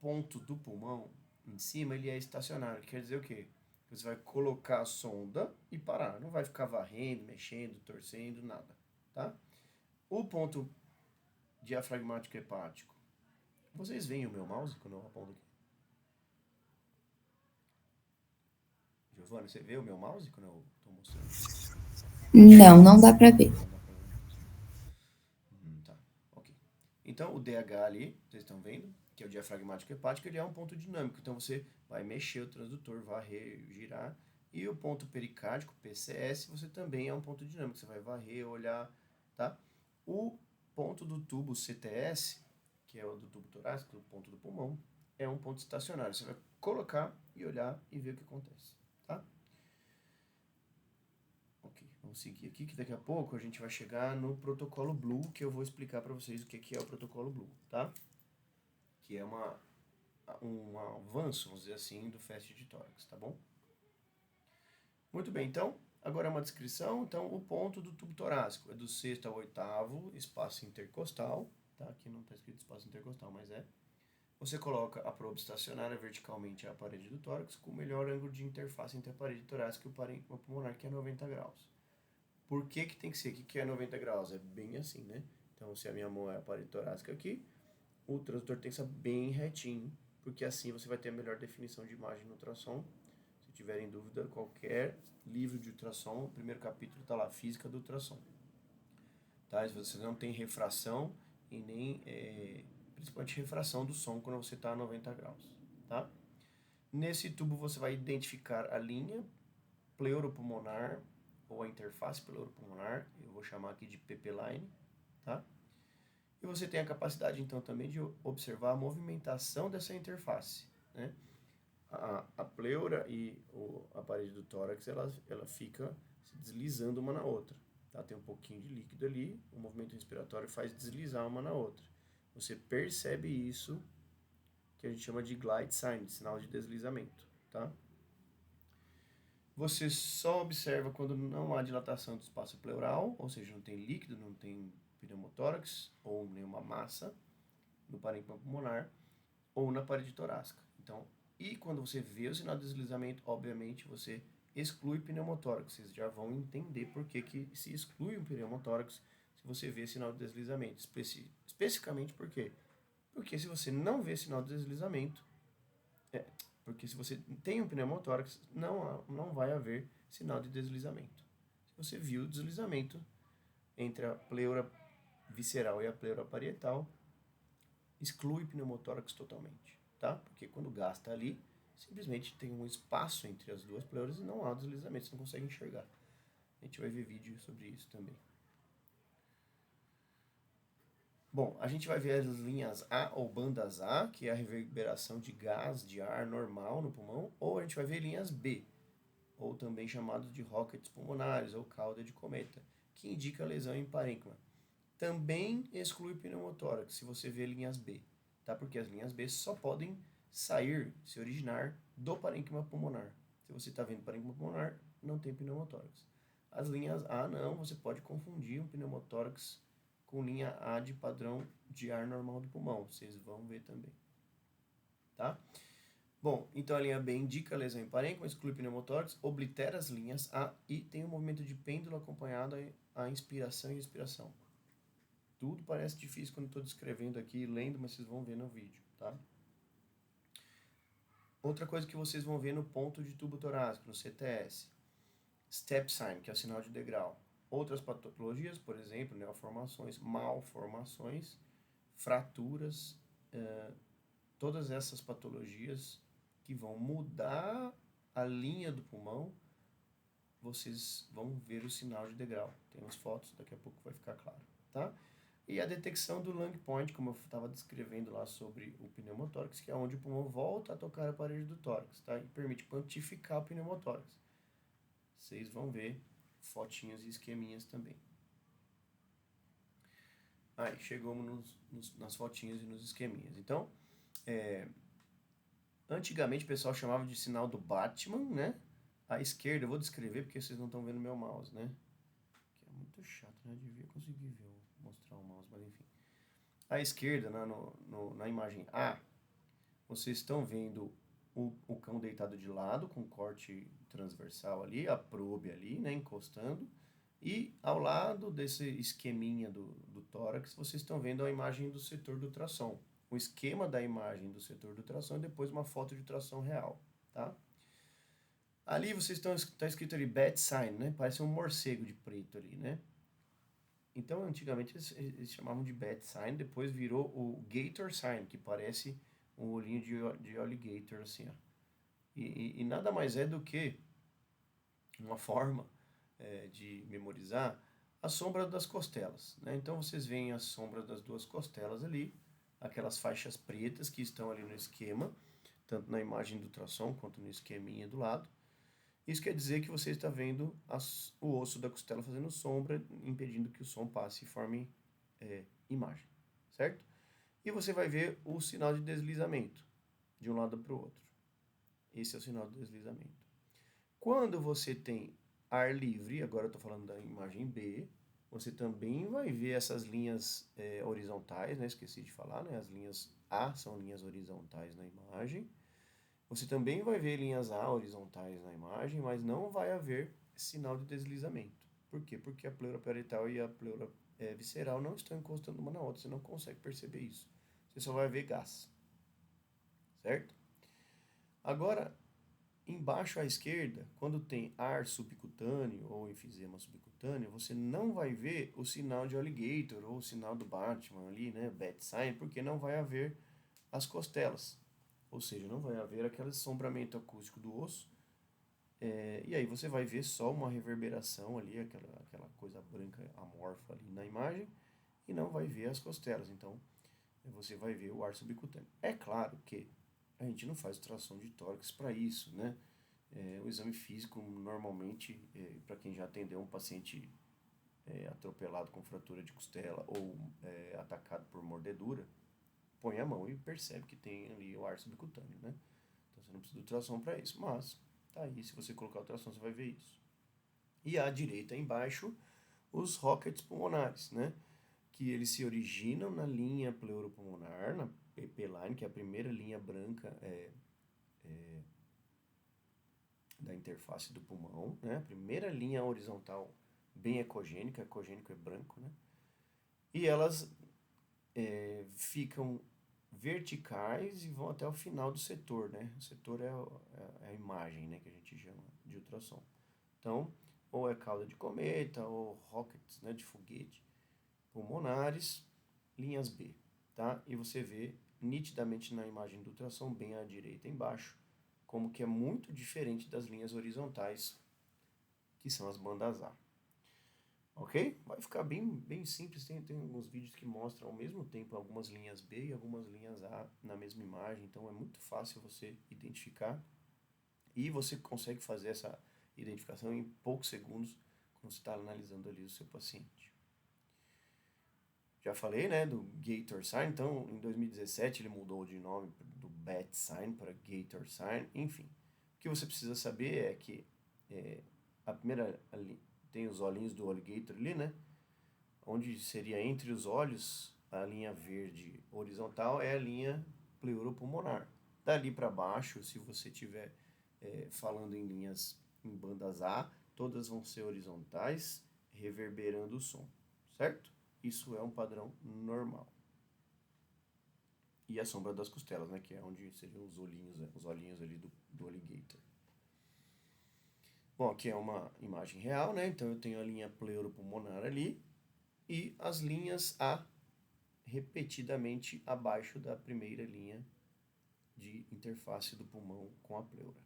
ponto do pulmão em cima, ele é estacionário, quer dizer o quê? Você vai colocar a sonda e parar, não vai ficar varrendo, mexendo, torcendo, nada, tá? O ponto diafragmático hepático, vocês veem o meu mouse quando eu aponto aqui? Giovana, você vê o meu mouse quando eu estou mostrando? Não, não dá para ver. Não dá pra ver mesmo. Tá, ok. Então, o DH ali, vocês estão vendo, que é o diafragmático hepático, ele é um ponto dinâmico. Então, você vai mexer o transdutor, varrer, girar. E o ponto pericárdico, PCS, você também é um ponto dinâmico. Você vai varrer, olhar, tá? O ponto do tubo CTS, que é o do tubo torácico, o ponto do pulmão, é um ponto estacionário. Você vai colocar e olhar e ver o que acontece, tá? Ok, vamos seguir aqui que daqui a pouco a gente vai chegar no protocolo Blue, que eu vou explicar para vocês o que é o protocolo Blue, tá? Que é um avanço, vamos dizer assim, do FAST de tórax, tá bom? Muito bem, então, agora é uma descrição. Então, o ponto do tubo torácico é do 6º ao 8º espaço intercostal, tá? Aqui não está escrito espaço intercostal, mas é. Você coloca a probe estacionária verticalmente à parede do tórax com o melhor ângulo de interface entre a parede torácica e o parênquima pulmonar, que é 90 graus. Por que que tem que ser? O que é 90 graus? É bem assim, né? Então, se a minha mão é a parede torácica aqui, o transdutor tem que estar bem retinho, porque assim você vai ter a melhor definição de imagem no ultrassom. Se tiverem dúvida, qualquer livro de ultrassom, o primeiro capítulo está lá, Física do Ultrassom. Tá? Se você não tem refração e nem, principalmente refração do som quando você está a 90 graus. Tá? Nesse tubo você vai identificar a linha pleuropulmonar ou a interface pleuropulmonar, eu vou chamar aqui de PP-line, tá? E você tem a capacidade então também de observar a movimentação dessa interface, né? A pleura e a parede do tórax, ela fica se deslizando uma na outra, tá? Tem um pouquinho de líquido ali, o movimento respiratório faz deslizar uma na outra. Você percebe isso, que a gente chama de glide sign, de sinal de deslizamento, tá? Você só observa quando não há dilatação do espaço pleural, ou seja, não tem líquido, não tem pneumotórax ou nenhuma massa no parênquima pulmonar ou na parede torácica. Então, e quando você vê o sinal de deslizamento, obviamente você exclui pneumotórax. Vocês já vão entender por que se exclui um pneumotórax se você vê sinal de deslizamento. Especificamente por quê? Porque se você não vê sinal de deslizamento, porque se você tem um pneumotórax, não vai haver sinal de deslizamento. Se você viu o deslizamento entre a pleura visceral e a pleura parietal, exclui pneumotórax totalmente, tá? Porque quando gasta ali, simplesmente tem um espaço entre as duas pleuras e não há deslizamento, você não consegue enxergar. A gente vai ver vídeo sobre isso também. Bom, a gente vai ver as linhas A ou bandas A, que é a reverberação de gás, de ar normal no pulmão, ou a gente vai ver linhas B, ou também chamados de rockets pulmonares ou cauda de cometa, que indica lesão em parênquima. Também exclui pneumotórax, se você vê linhas B, tá? Porque as linhas B só podem sair, se originar do parênquima pulmonar. Se você está vendo parênquima pulmonar, não tem pneumotórax. As linhas A não, você pode confundir um pneumotórax com linha A de padrão de ar normal do pulmão. Vocês vão ver também. Tá? Bom, então a linha B indica lesão em parênquima, exclui pneumotórax, oblitera as linhas A e tem um movimento de pêndulo acompanhado a inspiração e expiração. Tudo parece difícil quando estou descrevendo aqui, lendo, mas vocês vão ver no vídeo, tá? Outra coisa que vocês vão ver no ponto de tubo torácico, no CTS. Step sign, que é o sinal de degrau. Outras patologias, por exemplo, neoformações, malformações, fraturas, todas essas patologias que vão mudar a linha do pulmão, vocês vão ver o sinal de degrau. Tem umas fotos, daqui a pouco vai ficar claro, tá? E a detecção do lung point, como eu estava descrevendo lá sobre o pneumotórax, que é onde o pulmão volta a tocar a parede do tórax, tá? E permite quantificar o pneumotórax. Vocês vão ver fotinhas e esqueminhas também. Aí, chegamos nas fotinhas e nos esqueminhas. Então, antigamente o pessoal chamava de sinal do Batman, né? À esquerda, eu vou descrever porque vocês não estão vendo meu mouse, né? Que é muito chato, né? Eu devia conseguir ver, mostrar o mouse, mas enfim. À esquerda, na imagem A, vocês estão vendo o cão deitado de lado, com corte transversal ali, a probe ali, né, encostando. E ao lado desse esqueminha do tórax, vocês estão vendo a imagem do setor do ultrassom. O esquema da imagem do setor do ultrassom e depois uma foto de ultrassom real, tá? Ali vocês tá escrito ali bat sign, né? Parece um morcego de preto ali, né? Então, antigamente eles chamavam de bat sign, depois virou o gator sign, que parece um olhinho de alligator, assim, ó. E nada mais é do que uma forma de memorizar a sombra das costelas, né? Então, vocês veem a sombra das duas costelas ali, aquelas faixas pretas que estão ali no esquema, tanto na imagem do ultrassom quanto no esqueminha do lado. Isso quer dizer que você está vendo o osso da costela fazendo sombra, impedindo que o som passe e forme imagem, certo? E você vai ver o sinal de deslizamento de um lado para o outro. Esse é o sinal de deslizamento. Quando você tem ar livre, agora eu estou falando da imagem B, você também vai ver essas linhas horizontais, né? Esqueci de falar, né? As linhas A são linhas horizontais na imagem. Você também vai ver linhas A horizontais na imagem, mas não vai haver sinal de deslizamento. Por quê? Porque a pleura parietal e a pleura visceral não estão encostando uma na outra, você não consegue perceber isso. Você só vai ver gás, certo? Agora, embaixo à esquerda, quando tem ar subcutâneo ou enfisema subcutâneo, você não vai ver o sinal de alligator ou o sinal do Batman ali, né, bat sign, porque não vai haver as costelas. Ou seja, não vai haver aquele assombramento acústico do osso. E aí você vai ver só uma reverberação ali, aquela coisa branca amorfa ali na imagem, e não vai ver as costelas. Então, você vai ver o ar subcutâneo. É claro que a gente não faz tração de tórax para isso, né? O exame físico, normalmente, para quem já atendeu um paciente atropelado com fratura de costela ou atacado por mordedura, põe a mão e percebe que tem ali o ar subcutâneo, né? Então você não precisa de ultrassom para isso, mas tá aí, se você colocar ultrassom você vai ver isso. E à direita embaixo, os rockets pulmonares, né? Que eles se originam na linha pleuropulmonar, na PP-line, que é a primeira linha branca da interface do pulmão, né? A primeira linha horizontal bem ecogênica, ecogênico é branco, né? E elas ficam verticais e vão até o final do setor, né? O setor é a imagem, né, que a gente chama de ultrassom. Então, ou é cauda de cometa, ou rockets, né, de foguete, pulmonares, linhas B, tá? E você vê nitidamente na imagem do ultrassom, bem à direita embaixo, como que é muito diferente das linhas horizontais, que são as bandas A. Ok? Vai ficar bem simples, tem alguns vídeos que mostram ao mesmo tempo algumas linhas B e algumas linhas A na mesma imagem, então é muito fácil você identificar e você consegue fazer essa identificação em poucos segundos quando você está analisando ali o seu paciente. Já falei, né, do Gator Sign, então em 2017 ele mudou de nome do Bat Sign para Gator Sign, enfim. O que você precisa saber é que a primeira ali, tem os olhinhos do alligator ali, né? Onde seria entre os olhos, a linha verde horizontal é a linha pleuropulmonar. Dali para baixo, se você estiver falando em linhas em bandas A, todas vão ser horizontais, reverberando o som, certo? Isso é um padrão normal. E a sombra das costelas, né, que é onde seriam os olhinhos ali do alligator. Bom, aqui é uma imagem real, né? Então eu tenho a linha pleuropulmonar ali e as linhas A repetidamente abaixo da primeira linha de interface do pulmão com a pleura.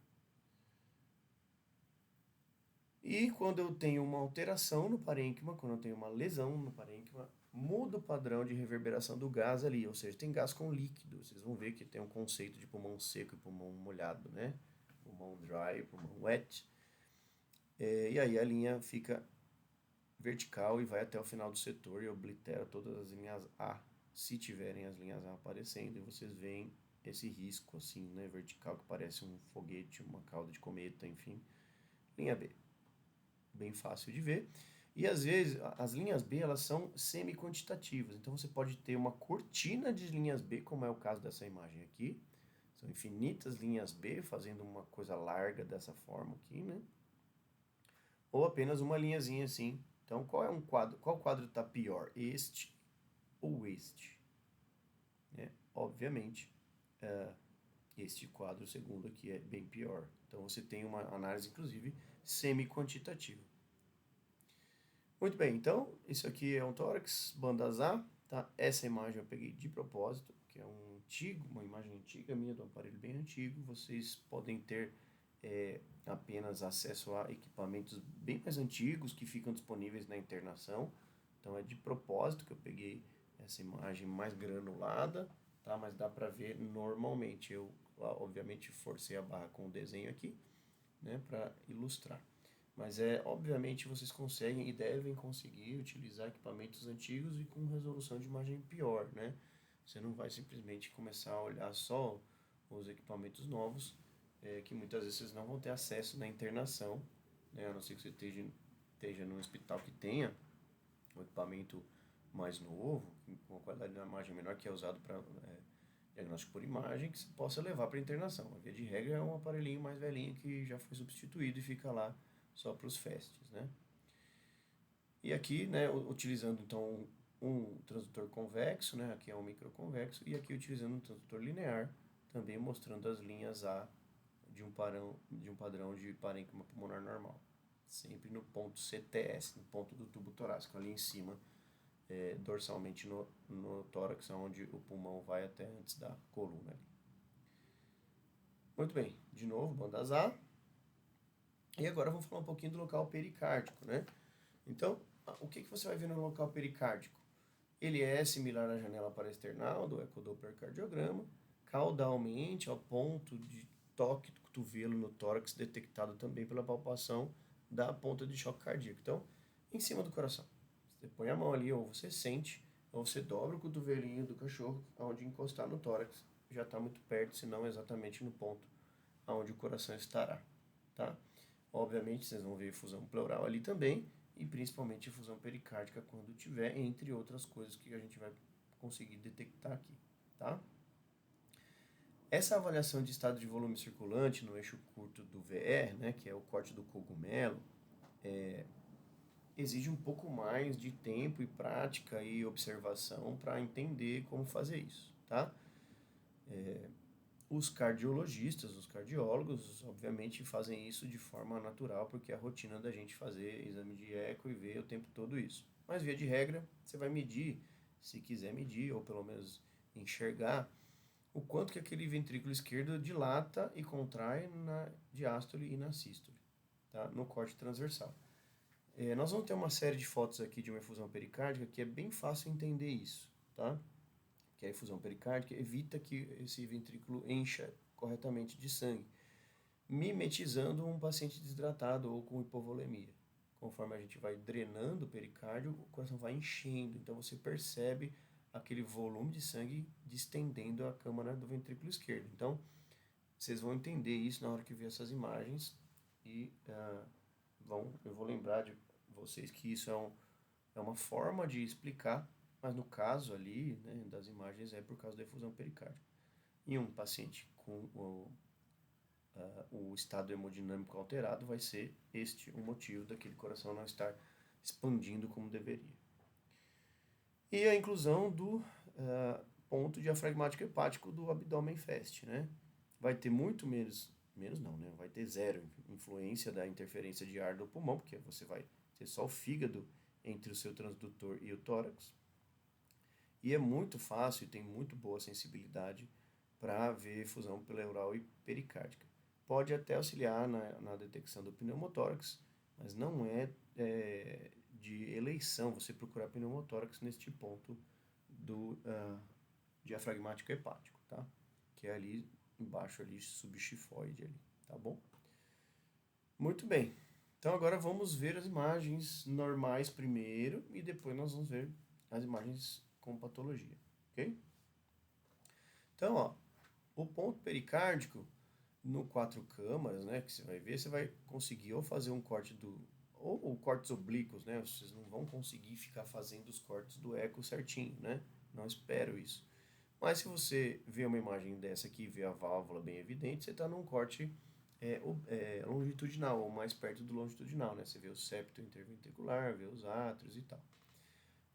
E quando eu tenho uma alteração no parênquima, quando eu tenho uma lesão no parênquima, muda o padrão de reverberação do gás ali, ou seja, tem gás com líquido. Vocês vão ver que tem um conceito de pulmão seco e pulmão molhado, né? Pulmão dry, pulmão wet. E aí a linha fica vertical e vai até o final do setor e oblitera todas as linhas A, se tiverem as linhas A aparecendo, e vocês veem esse risco assim, né, vertical, que parece um foguete, uma cauda de cometa, enfim. Linha B, bem fácil de ver. E às vezes as linhas B elas são semi-quantitativas, então você pode ter uma cortina de linhas B, como é o caso dessa imagem aqui. São infinitas linhas B fazendo uma coisa larga dessa forma aqui, né? Ou apenas uma linhazinha assim. Então, qual quadro está pior? Este ou este? Obviamente, este quadro segundo aqui é bem pior. Então, você tem uma análise, inclusive, semi-quantitativa. Muito bem, então, isso aqui é um tórax, bandas A, tá? Essa imagem eu peguei de propósito, que é uma imagem antiga minha, do aparelho bem antigo. Vocês podem ter apenas acesso a equipamentos bem mais antigos que ficam disponíveis na internação. Então é de propósito que eu peguei essa imagem mais granulada, tá? Mas dá para ver normalmente. Eu, obviamente, forcei a barra com o desenho aqui, né, para ilustrar. Mas obviamente vocês conseguem e devem conseguir utilizar equipamentos antigos e com resolução de imagem pior, né? Você não vai simplesmente começar a olhar só os equipamentos novos, que muitas vezes vocês não vão ter acesso na internação, né? A não ser que você esteja num hospital que tenha um equipamento mais novo, com uma qualidade de imagem menor, que é usado para diagnóstico por imagem, que você possa levar para internação. A via de regra é um aparelhinho mais velhinho que já foi substituído e fica lá só para os festes, né? E aqui, né, utilizando então um transdutor convexo, né, aqui é um microconvexo, e aqui utilizando um transdutor linear, também mostrando as linhas A de um padrão de parênquima pulmonar normal. Sempre no ponto CTS, no ponto do tubo torácico, ali em cima, dorsalmente no tórax, onde o pulmão vai até antes da coluna ali. Muito bem, de novo, bandas A. E agora vamos falar um pouquinho do local pericárdico, né? Então, o que você vai ver no local pericárdico? Ele é similar à janela paraesternal do ecodopplercardiograma, caudalmente ao ponto de toque do cotovelo no tórax, detectado também pela palpação da ponta de choque cardíaco. Então, em cima do coração. Você põe a mão ali, ou você sente, ou você dobra o cotovelinho do cachorro, onde encostar no tórax, já está muito perto, se não exatamente no ponto onde o coração estará, tá? Obviamente, vocês vão ver efusão pleural ali também, e principalmente efusão pericárdica quando tiver, entre outras coisas que a gente vai conseguir detectar aqui, tá? Essa avaliação de estado de volume circulante no eixo curto do VR, né, que é o corte do cogumelo, exige um pouco mais de tempo e prática e observação para entender como fazer isso, tá? Os cardiologistas, os cardiólogos, obviamente fazem isso de forma natural, porque é a rotina da gente fazer exame de eco e ver o tempo todo isso. Mas, via de regra, você vai medir, se quiser medir, ou pelo menos enxergar, o quanto que aquele ventrículo esquerdo dilata e contrai na diástole e na sístole, tá? No corte transversal. Nós vamos ter uma série de fotos aqui de uma efusão pericárdica que é bem fácil entender isso, tá? Que a efusão pericárdica evita que esse ventrículo encha corretamente de sangue, mimetizando um paciente desidratado ou com hipovolemia. Conforme a gente vai drenando o pericárdio, o coração vai enchendo, então você percebe aquele volume de sangue distendendo a câmara do ventrículo esquerdo. Então, vocês vão entender isso na hora que ver essas imagens e eu vou lembrar de vocês que isso é uma forma de explicar, mas no caso ali, né, das imagens, é por causa da efusão pericárdica. Em um paciente com o estado hemodinâmico alterado, vai ser este o motivo daquele coração não estar expandindo como deveria. E a inclusão do ponto diafragmático hepático do abdômen fast, né? Vai ter muito menos não, né? Vai ter zero influência da interferência de ar do pulmão, porque você vai ter só o fígado entre o seu transdutor e o tórax. E é muito fácil e tem muito boa sensibilidade para ver efusão pleural e pericárdica. Pode até auxiliar na detecção do pneumotórax, mas não é de eleição você procurar pneumotórax neste ponto do diafragmático hepático, tá? Que é ali embaixo, ali subchifoide, ali, tá bom? Muito bem. Então agora vamos ver as imagens normais primeiro e depois nós vamos ver as imagens com patologia, ok? Então, ó, o ponto pericárdico no 4 câmaras, né, que você vai ver, você vai conseguir ou fazer um corte ou cortes oblíquos, né, vocês não vão conseguir ficar fazendo os cortes do eco certinho, né, não espero isso. Mas se você vê uma imagem dessa aqui e vê a válvula bem evidente, você está num corte longitudinal, ou mais perto do longitudinal, né, você vê o septo interventricular, vê os átrios e tal.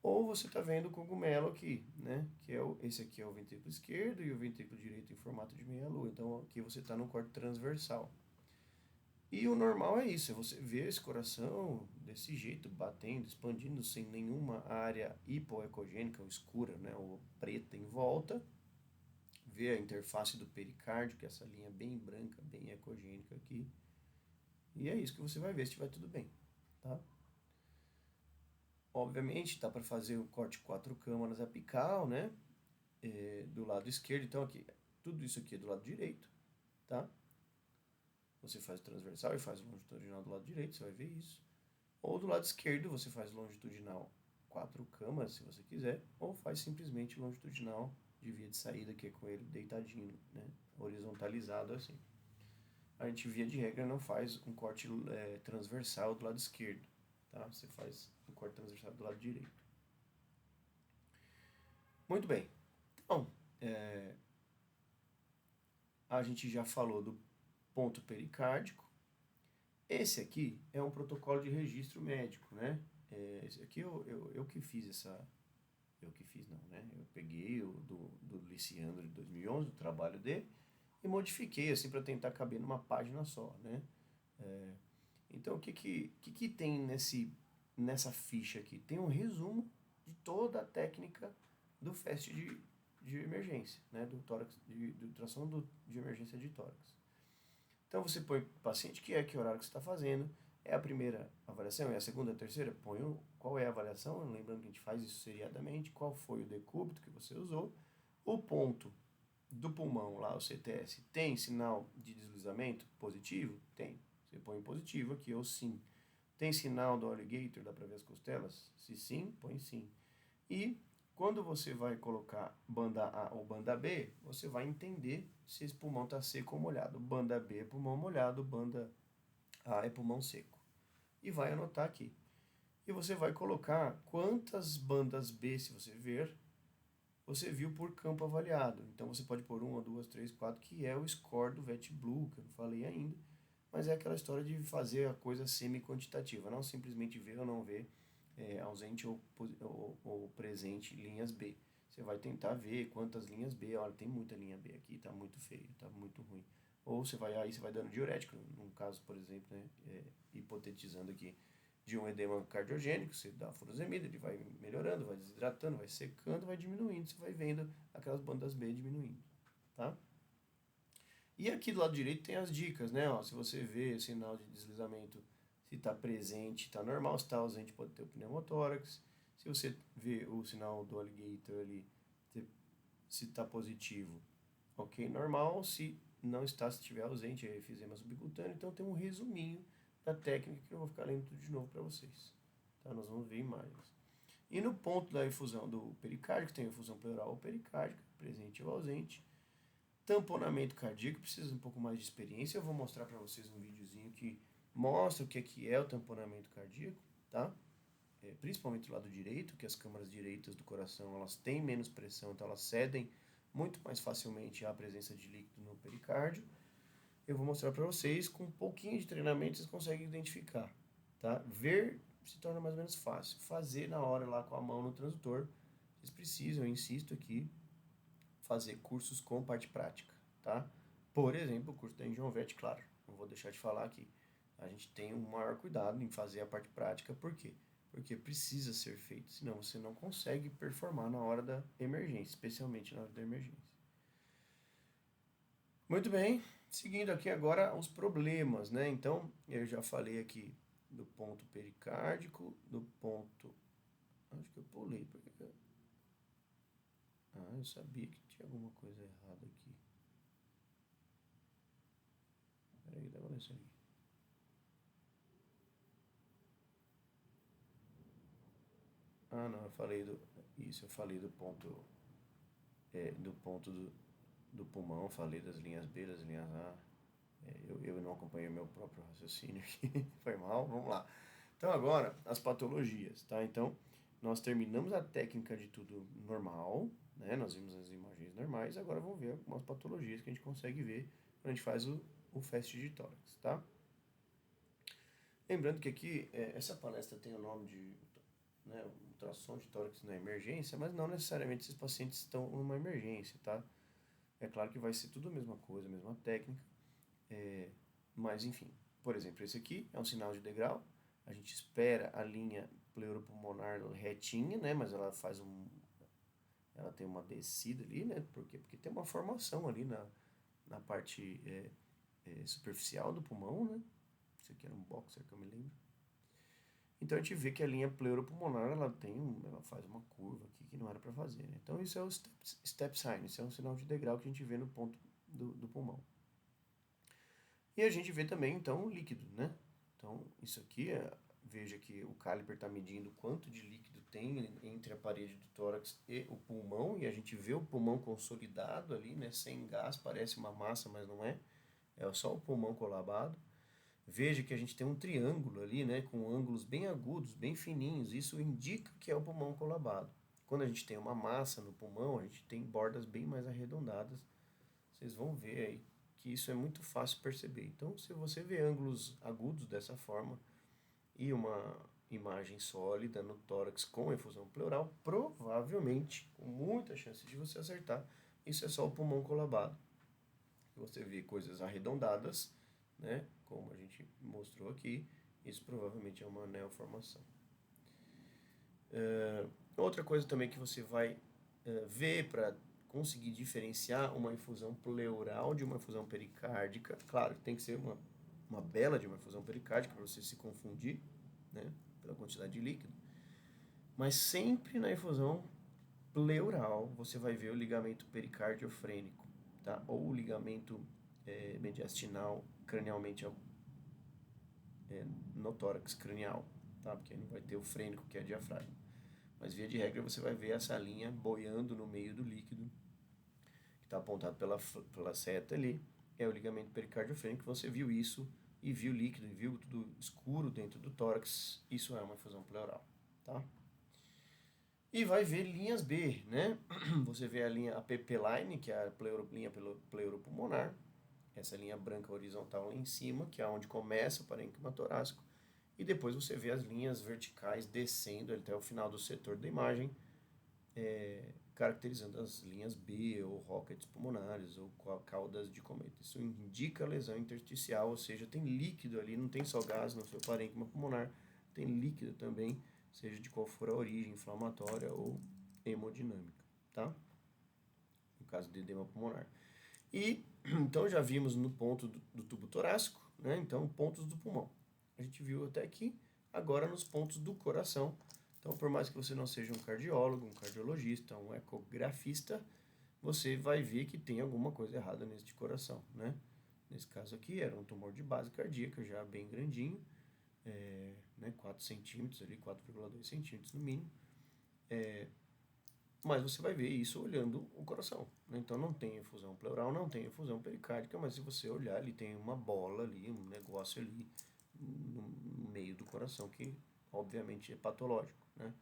Ou você está vendo o cogumelo aqui, né? Que esse aqui é o ventrículo esquerdo e o ventrículo direito em formato de meia-lua. Então aqui você está no corte transversal. E o normal é isso, é você ver esse coração desse jeito, batendo, expandindo, sem nenhuma área hipoecogênica ou escura, né? Ou preta em volta. Ver a interface do pericárdio, que é essa linha bem branca, bem ecogênica aqui. E é isso que você vai ver se estiver tudo bem, tá? Obviamente, dá para fazer o corte 4 câmaras apical, né? Do lado esquerdo. Então, aqui, tudo isso aqui é do lado direito, tá? Você faz o transversal e faz o longitudinal do lado direito, você vai ver isso. Ou do lado esquerdo, você faz longitudinal 4 câmaras, se você quiser, ou faz simplesmente longitudinal de via de saída, que é com ele deitadinho, né? Horizontalizado assim. A gente, via de regra, não faz um corte transversal do lado esquerdo, tá? Você faz um corte transversal do lado direito. Muito bem. Então, a gente já falou do ponto pericárdico. Esse aqui é um protocolo de registro médico, né? Esse aqui eu que fiz essa... Eu que fiz não, né? Eu peguei do Liciandro de 2011, o trabalho dele, e modifiquei assim para tentar caber numa página só, né? Então, o que tem nessa ficha aqui? Tem um resumo de toda a técnica do FAST de emergência, né? Do tórax, de ultrassom de emergência de tórax. Então, você põe o paciente que horário que você está fazendo, é a primeira avaliação, é a segunda, a terceira, põe qual é a avaliação, lembrando que a gente faz isso seriadamente, qual foi o decúbito que você usou, o ponto do pulmão lá, o CTS, tem sinal de deslizamento positivo? Tem. Você põe positivo aqui, ou sim. Tem sinal do alligator, dá para ver as costelas? Se sim, põe sim. E quando você vai colocar banda A ou banda B, você vai entender se esse pulmão está seco ou molhado. Banda B é pulmão molhado, banda A é pulmão seco. E vai anotar aqui. E você vai colocar quantas bandas B, se você ver, você viu por campo avaliado. Então você pode pôr 1, 2, 3, 4, que é o score do VetBlue, que eu não falei ainda. Mas é aquela história de fazer a coisa semi-quantitativa, não simplesmente ver ou não ver ausente ou presente linhas B. Você vai tentar ver quantas linhas B, olha, tem muita linha B aqui, tá muito feio, tá muito ruim. Ou você vai dando diurético, num caso, por exemplo, né, hipotetizando aqui, de um edema cardiogênico, você dá furosemida, ele vai melhorando, vai desidratando, vai secando, vai diminuindo, você vai vendo aquelas bandas B diminuindo, tá? E aqui do lado direito tem as dicas, né? Ó, se você vê o sinal de deslizamento, se está presente, está normal, se está ausente, pode ter o pneumotórax. Se você vê o sinal do alligator ali, se está positivo, ok, normal. Se não está, se estiver ausente, é efizema subcutâneo. Então tem um resuminho da técnica que eu vou ficar lendo tudo de novo para vocês. Tá? Nós vamos ver imagens. E no ponto da efusão do pericárdio, tem efusão pleural ou pericárdica, presente ou ausente. Tamponamento cardíaco precisa um pouco mais de experiência. Eu vou mostrar para vocês um videozinho que mostra o que é o tamponamento cardíaco, tá? Principalmente do lado direito, que as câmaras direitas do coração elas têm menos pressão, então elas cedem muito mais facilmente à presença de líquido no pericárdio. Eu vou mostrar para vocês, com um pouquinho de treinamento vocês conseguem identificar, tá? Ver se torna mais ou menos fácil. Fazer na hora lá com a mão no transdutor, vocês precisam, eu insisto aqui, fazer cursos com parte prática, tá? Por exemplo, o curso da Engenhovet, claro, não vou deixar de falar aqui. A gente tem um maior cuidado em fazer a parte prática, por quê? Porque precisa ser feito, senão você não consegue performar na hora da emergência, especialmente na hora da emergência. Muito bem, seguindo aqui agora os problemas, né? Então, eu já falei aqui do ponto pericárdico, do ponto... Acho que eu pulei, porque... Ah, eu sabia que tinha alguma coisa errada aqui. Peraí, dá uma olhada aí. Ah, não, eu falei do... Isso, eu falei do ponto... do ponto do pulmão, falei das linhas B, das linhas A. Eu não acompanhei meu próprio raciocínio aqui. Foi mal, vamos lá. Então agora, as patologias, tá? Então, nós terminamos a técnica de tudo normal, né? Nós vimos as imagens normais, agora vamos ver algumas patologias que a gente consegue ver quando a gente faz o FAST de tórax, tá? Lembrando que aqui, essa palestra tem o nome de, né, ultrassom de tórax na emergência, mas não necessariamente esses pacientes estão numa emergência, tá? É claro que vai ser tudo a mesma coisa, a mesma técnica, mas enfim. Por exemplo, esse aqui é um sinal de degrau, a gente espera a linha pleuropulmonar retinha, né, mas ela faz ela tem uma descida ali, né, por quê? Porque tem uma formação ali na parte superficial do pulmão, né, isso aqui era um boxer que eu me lembro. Então a gente vê que a linha pleuropulmonar ela faz uma curva aqui que não era para fazer, né? Então isso é o step sign, isso é um sinal de degrau que a gente vê no ponto do pulmão. E a gente vê também então o líquido, né? Então isso aqui veja que o caliper está medindo quanto de líquido tem entre a parede do tórax e o pulmão, e a gente vê o pulmão consolidado ali, né? Sem gás, parece uma massa, mas não é. É só o pulmão colabado. Veja que a gente tem um triângulo ali, né, com ângulos bem agudos, bem fininhos. Isso indica que é o pulmão colabado. Quando a gente tem uma massa no pulmão, a gente tem bordas bem mais arredondadas. Vocês vão ver aí que isso é muito fácil perceber. Então, se você vê ângulos agudos dessa forma e uma imagem sólida no tórax com efusão pleural, provavelmente, com muita chance de você acertar, isso é só o pulmão colabado. você vê coisas arredondadas, né, como a gente mostrou aqui, isso provavelmente é uma neoformação. Outra coisa também que você vai ver para conseguir diferenciar uma infusão pleural de uma infusão pericárdica, claro, tem que ser uma bela de uma infusão pericárdica para você se confundir, né, pela quantidade de líquido, mas sempre na infusão pleural você vai ver o ligamento pericardiofrênico, tá? Ou o ligamento mediastinal cranialmente no tórax cranial, tá? Porque aí não vai ter o frênico, que é diafragma. Mas via de regra você vai ver essa linha boiando no meio do líquido, que está apontado pela seta ali, é o ligamento pericardiofrênico. Você viu isso e viu líquido, e viu tudo escuro dentro do tórax, isso é uma infusão pleural, tá? E vai ver linhas B, né? Você vê a linha PP-line, que é a linha pleuropulmonar, essa linha branca horizontal lá em cima, que é onde começa o parênquima torácico, e depois você vê as linhas verticais descendo até o final do setor da imagem, caracterizando as linhas B, ou rockets pulmonares, ou caudas de cometa. Isso indica lesão intersticial, ou seja, tem líquido ali, não tem só gás no seu parênquima pulmonar, tem líquido também, seja de qual for a origem, inflamatória ou hemodinâmica, tá? No caso de edema pulmonar. E então já vimos no ponto do tubo torácico, né? Então pontos do pulmão. A gente viu até aqui, agora nos pontos do coração. Então, por mais que você não seja um cardiólogo, um cardiologista, um ecografista, você vai ver que tem alguma coisa errada neste coração, né? Nesse caso aqui era um tumor de base cardíaca, já bem grandinho, né, 4 centímetros ali, 4,2 centímetros no mínimo. Mas você vai ver isso olhando o coração, né? Então não tem efusão pleural, não tem efusão pericárdica, mas se você olhar, ele tem uma bola ali, um negócio ali no meio do coração que obviamente é patológico, né?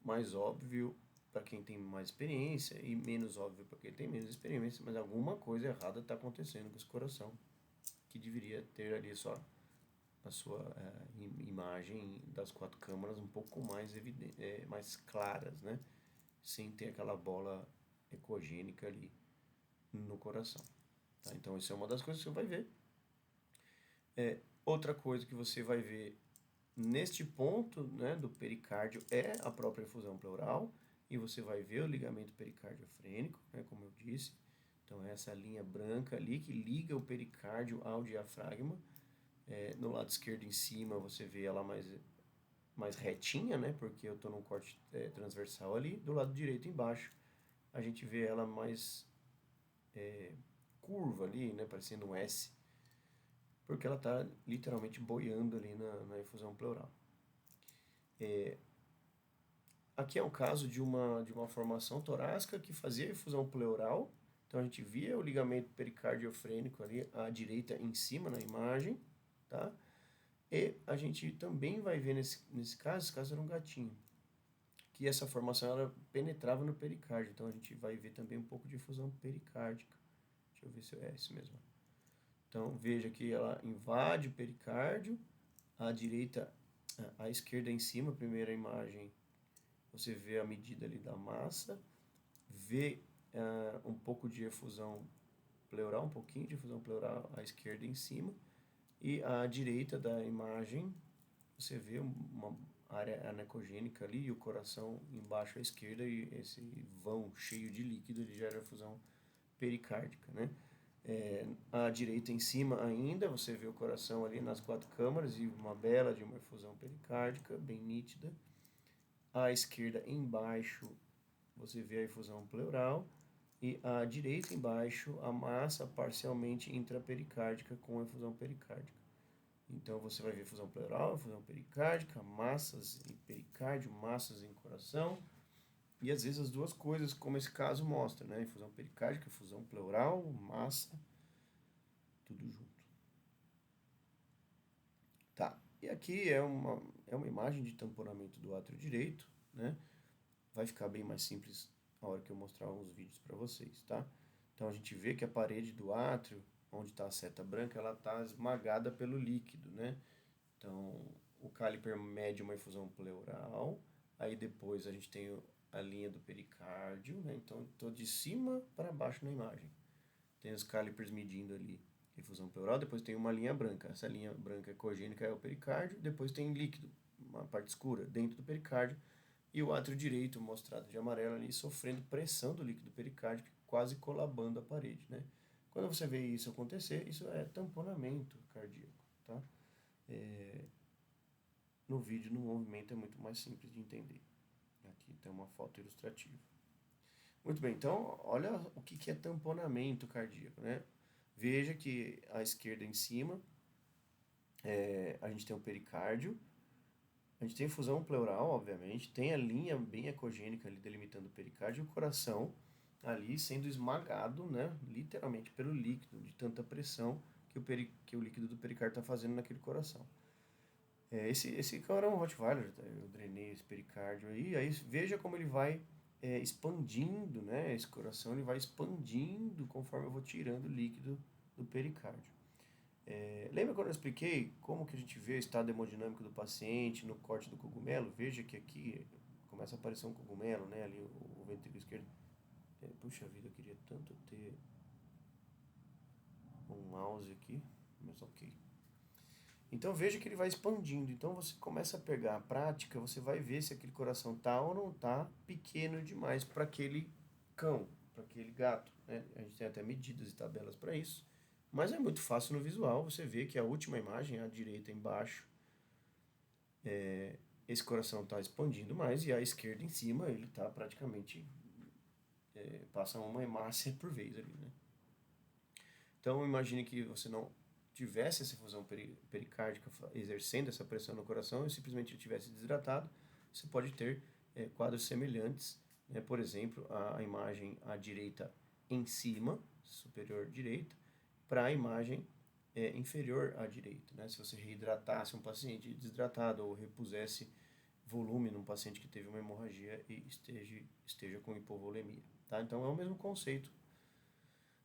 Mais óbvio para quem tem mais experiência e menos óbvio para quem tem menos experiência, mas alguma coisa errada está acontecendo com esse coração, que deveria ter ali só a sua imagem das 4 câmaras um pouco mais evidente, mais claras, né? Sem ter aquela bola ecogênica ali no coração. Tá? Então, isso é uma das coisas que você vai ver. Outra coisa que você vai ver neste ponto, né, do pericárdio é a própria efusão pleural, e você vai ver o ligamento pericardiofrênico, né, como eu disse. Então, é essa linha branca ali que liga o pericárdio ao diafragma. No lado esquerdo em cima você vê ela mais retinha, né, porque eu estou num corte transversal ali. Do lado direito embaixo a gente vê ela mais curva ali, né, parecendo um S, porque ela está literalmente boiando ali na efusão pleural. Aqui é um caso de uma formação torácica que fazia efusão pleural. Então a gente via o ligamento pericardiofrênico ali à direita em cima na imagem, tá? E a gente também vai ver nesse caso, esse caso era um gatinho, que essa formação ela penetrava no pericárdio. Então a gente vai ver também um pouco de efusão pericárdica. Deixa eu ver se é isso mesmo. Então veja que ela invade o pericárdio, à direita, à esquerda em cima, a primeira imagem, você vê a medida ali da massa, vê um pouco de efusão pleural, um pouquinho de efusão pleural à esquerda em cima, e à direita da imagem você vê uma área anecogênica ali e o coração embaixo à esquerda, e esse vão cheio de líquido ele gera efusão pericárdica, né? À direita em cima ainda você vê o coração ali nas 4 câmaras e uma bela de uma efusão pericárdica bem nítida. À esquerda embaixo você vê a efusão pleural, e à direita embaixo a massa parcialmente intrapericárdica com efusão pericárdica. Então você vai ver efusão pleural, efusão pericárdica, massas em pericárdio, massas em coração, e às vezes as duas coisas, como esse caso mostra, né? Efusão pericárdica, efusão pleural, massa, tudo junto. Tá, e aqui é uma imagem de tamponamento do átrio direito, né? Vai ficar bem mais simples a hora que eu mostrar uns vídeos para vocês, tá? Então a gente vê que a parede do átrio, onde está a seta branca, ela está esmagada pelo líquido, né? Então o cáliper mede uma efusão pleural, aí depois a gente tem a linha do pericárdio, né? Então estou de cima para baixo na imagem. tem os calipers medindo ali efusão pleural, depois tem uma linha branca. Essa linha branca ecogênica é o pericárdio, depois tem líquido, uma parte escura, dentro do pericárdio, e o átrio direito, mostrado de amarelo ali, sofrendo pressão do líquido pericárdico, quase colabando a parede, né? Quando você vê isso acontecer, isso é tamponamento cardíaco, tá? No vídeo, no movimento, é muito mais simples de entender. Aqui tem uma foto ilustrativa. Muito bem, então, olha o que é tamponamento cardíaco, né? Veja que à esquerda em cima, a gente tem o pericárdio, a gente tem efusão pleural, obviamente, tem a linha bem ecogênica ali delimitando o pericárdio e o coração ali sendo esmagado, né, literalmente pelo líquido, de tanta pressão que o líquido do pericárdio está fazendo naquele coração. Esse cara é um Rottweiler, tá? Eu drenei esse pericárdio aí veja como ele vai expandindo, né, esse coração ele vai expandindo conforme eu vou tirando o líquido do pericárdio. Lembra quando eu expliquei como que a gente vê o estado hemodinâmico do paciente no corte do cogumelo? Veja que aqui começa a aparecer um cogumelo, né, ali o ventrículo esquerdo. Puxa vida, eu queria tanto ter um mouse aqui, mas ok. Então veja que ele vai expandindo. Então você começa a pegar a prática, você vai ver se aquele coração tá ou não tá pequeno demais para aquele cão, para aquele gato, né? A gente tem até medidas e tabelas para isso. Mas é muito fácil no visual, você vê que a última imagem, à direita embaixo, esse coração está expandindo mais e à esquerda em cima ele está praticamente, passa uma hemácia por vez ali, né? Então imagine que você não tivesse essa efusão pericárdica exercendo essa pressão no coração e simplesmente ele tivesse desidratado, você pode ter quadros semelhantes, né? Por exemplo, a imagem à direita em cima, superior direita, para a imagem inferior à direita, né? Se você reidratasse um paciente desidratado ou repusesse volume num paciente que teve uma hemorragia e esteja com hipovolemia, tá? Então é o mesmo conceito.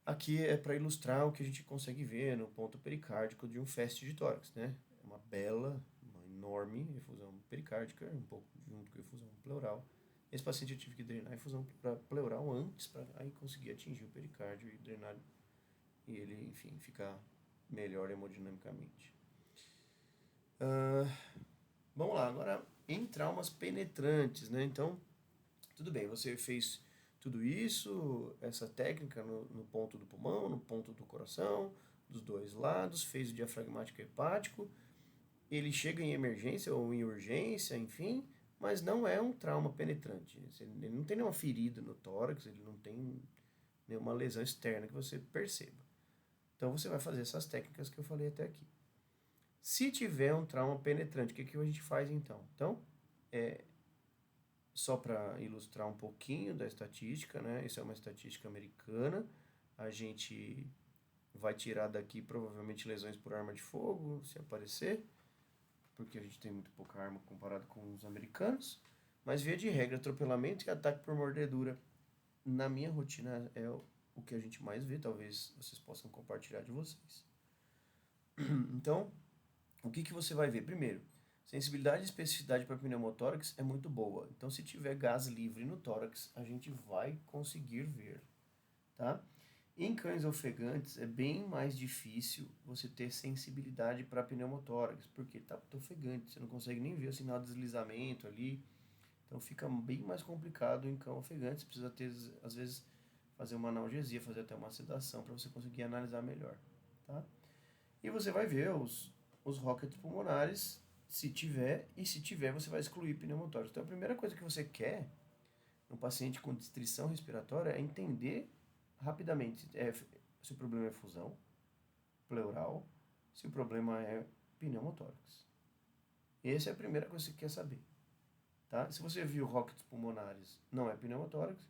Aqui é para ilustrar o que a gente consegue ver no ponto pericárdico de um FEST de tórax, né? É uma bela, uma enorme efusão pericárdica, um pouco junto com a efusão pleural. Esse paciente eu tive que drenar a efusão pleural antes para aí conseguir atingir o pericárdio e drenar e ele, enfim, ficar melhor hemodinamicamente. Vamos lá, agora em traumas penetrantes, né? Então, tudo bem, você fez tudo isso, essa técnica no ponto do pulmão, no ponto do coração, dos dois lados, fez o diafragmático hepático, ele chega em emergência ou em urgência, enfim, mas não é um trauma penetrante. Ele não tem nenhuma ferida no tórax, ele não tem nenhuma lesão externa que você perceba. Então você vai fazer essas técnicas que eu falei até aqui. Se tiver um trauma penetrante, o que a gente faz então? Então, só para ilustrar um pouquinho da estatística, né? Isso é uma estatística americana. A gente vai tirar daqui provavelmente lesões por arma de fogo, se aparecer, porque a gente tem muito pouca arma comparado com os americanos. Mas via de regra, atropelamento e ataque por mordedura, na minha rotina, é o que a gente mais vê. Talvez vocês possam compartilhar de vocês. Então, o que você vai ver? Primeiro, sensibilidade e especificidade para pneumotórax é muito boa. Então, se tiver gás livre no tórax, a gente vai conseguir ver, tá? Em cães ofegantes, é bem mais difícil você ter sensibilidade para pneumotórax, porque está ofegante, você não consegue nem ver o sinal de deslizamento ali. Então, fica bem mais complicado em cão ofegante. Você precisa ter, às vezes, fazer uma analgesia, fazer até uma sedação para você conseguir analisar melhor, tá? E você vai ver os rockets pulmonares, se tiver, e se tiver, você vai excluir pneumotórax. Então, a primeira coisa que você quer no paciente com distrição respiratória é entender rapidamente se o problema é fusão pleural, se o problema é pneumotórax. Essa é a primeira coisa que você quer saber. Tá? Se você viu rockets pulmonares, não é pneumotórax.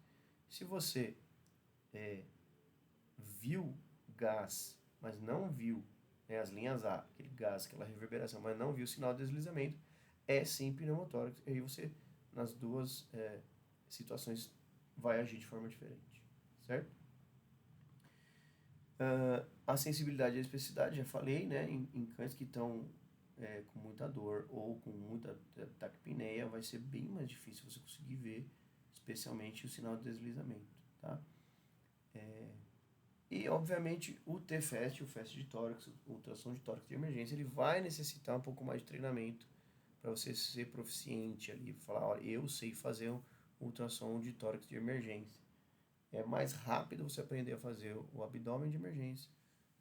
Se você viu gás, mas não viu as linhas A, aquele gás, aquela reverberação, mas não viu o sinal de deslizamento, é sim pneumotórax. E aí você, nas duas situações, vai agir de forma diferente, certo? A sensibilidade e a especificidade, já falei, né? Em cães que estão com muita dor ou com muita taquipneia, vai ser bem mais difícil você conseguir ver, especialmente o sinal de deslizamento, tá? E, obviamente, o TFEST, o FEST de tórax, o ultrassom de tórax de emergência, ele vai necessitar um pouco mais de treinamento para você ser proficiente ali, falar, olha, eu sei fazer um ultrassom de tórax de emergência. É mais rápido você aprender a fazer o abdômen de emergência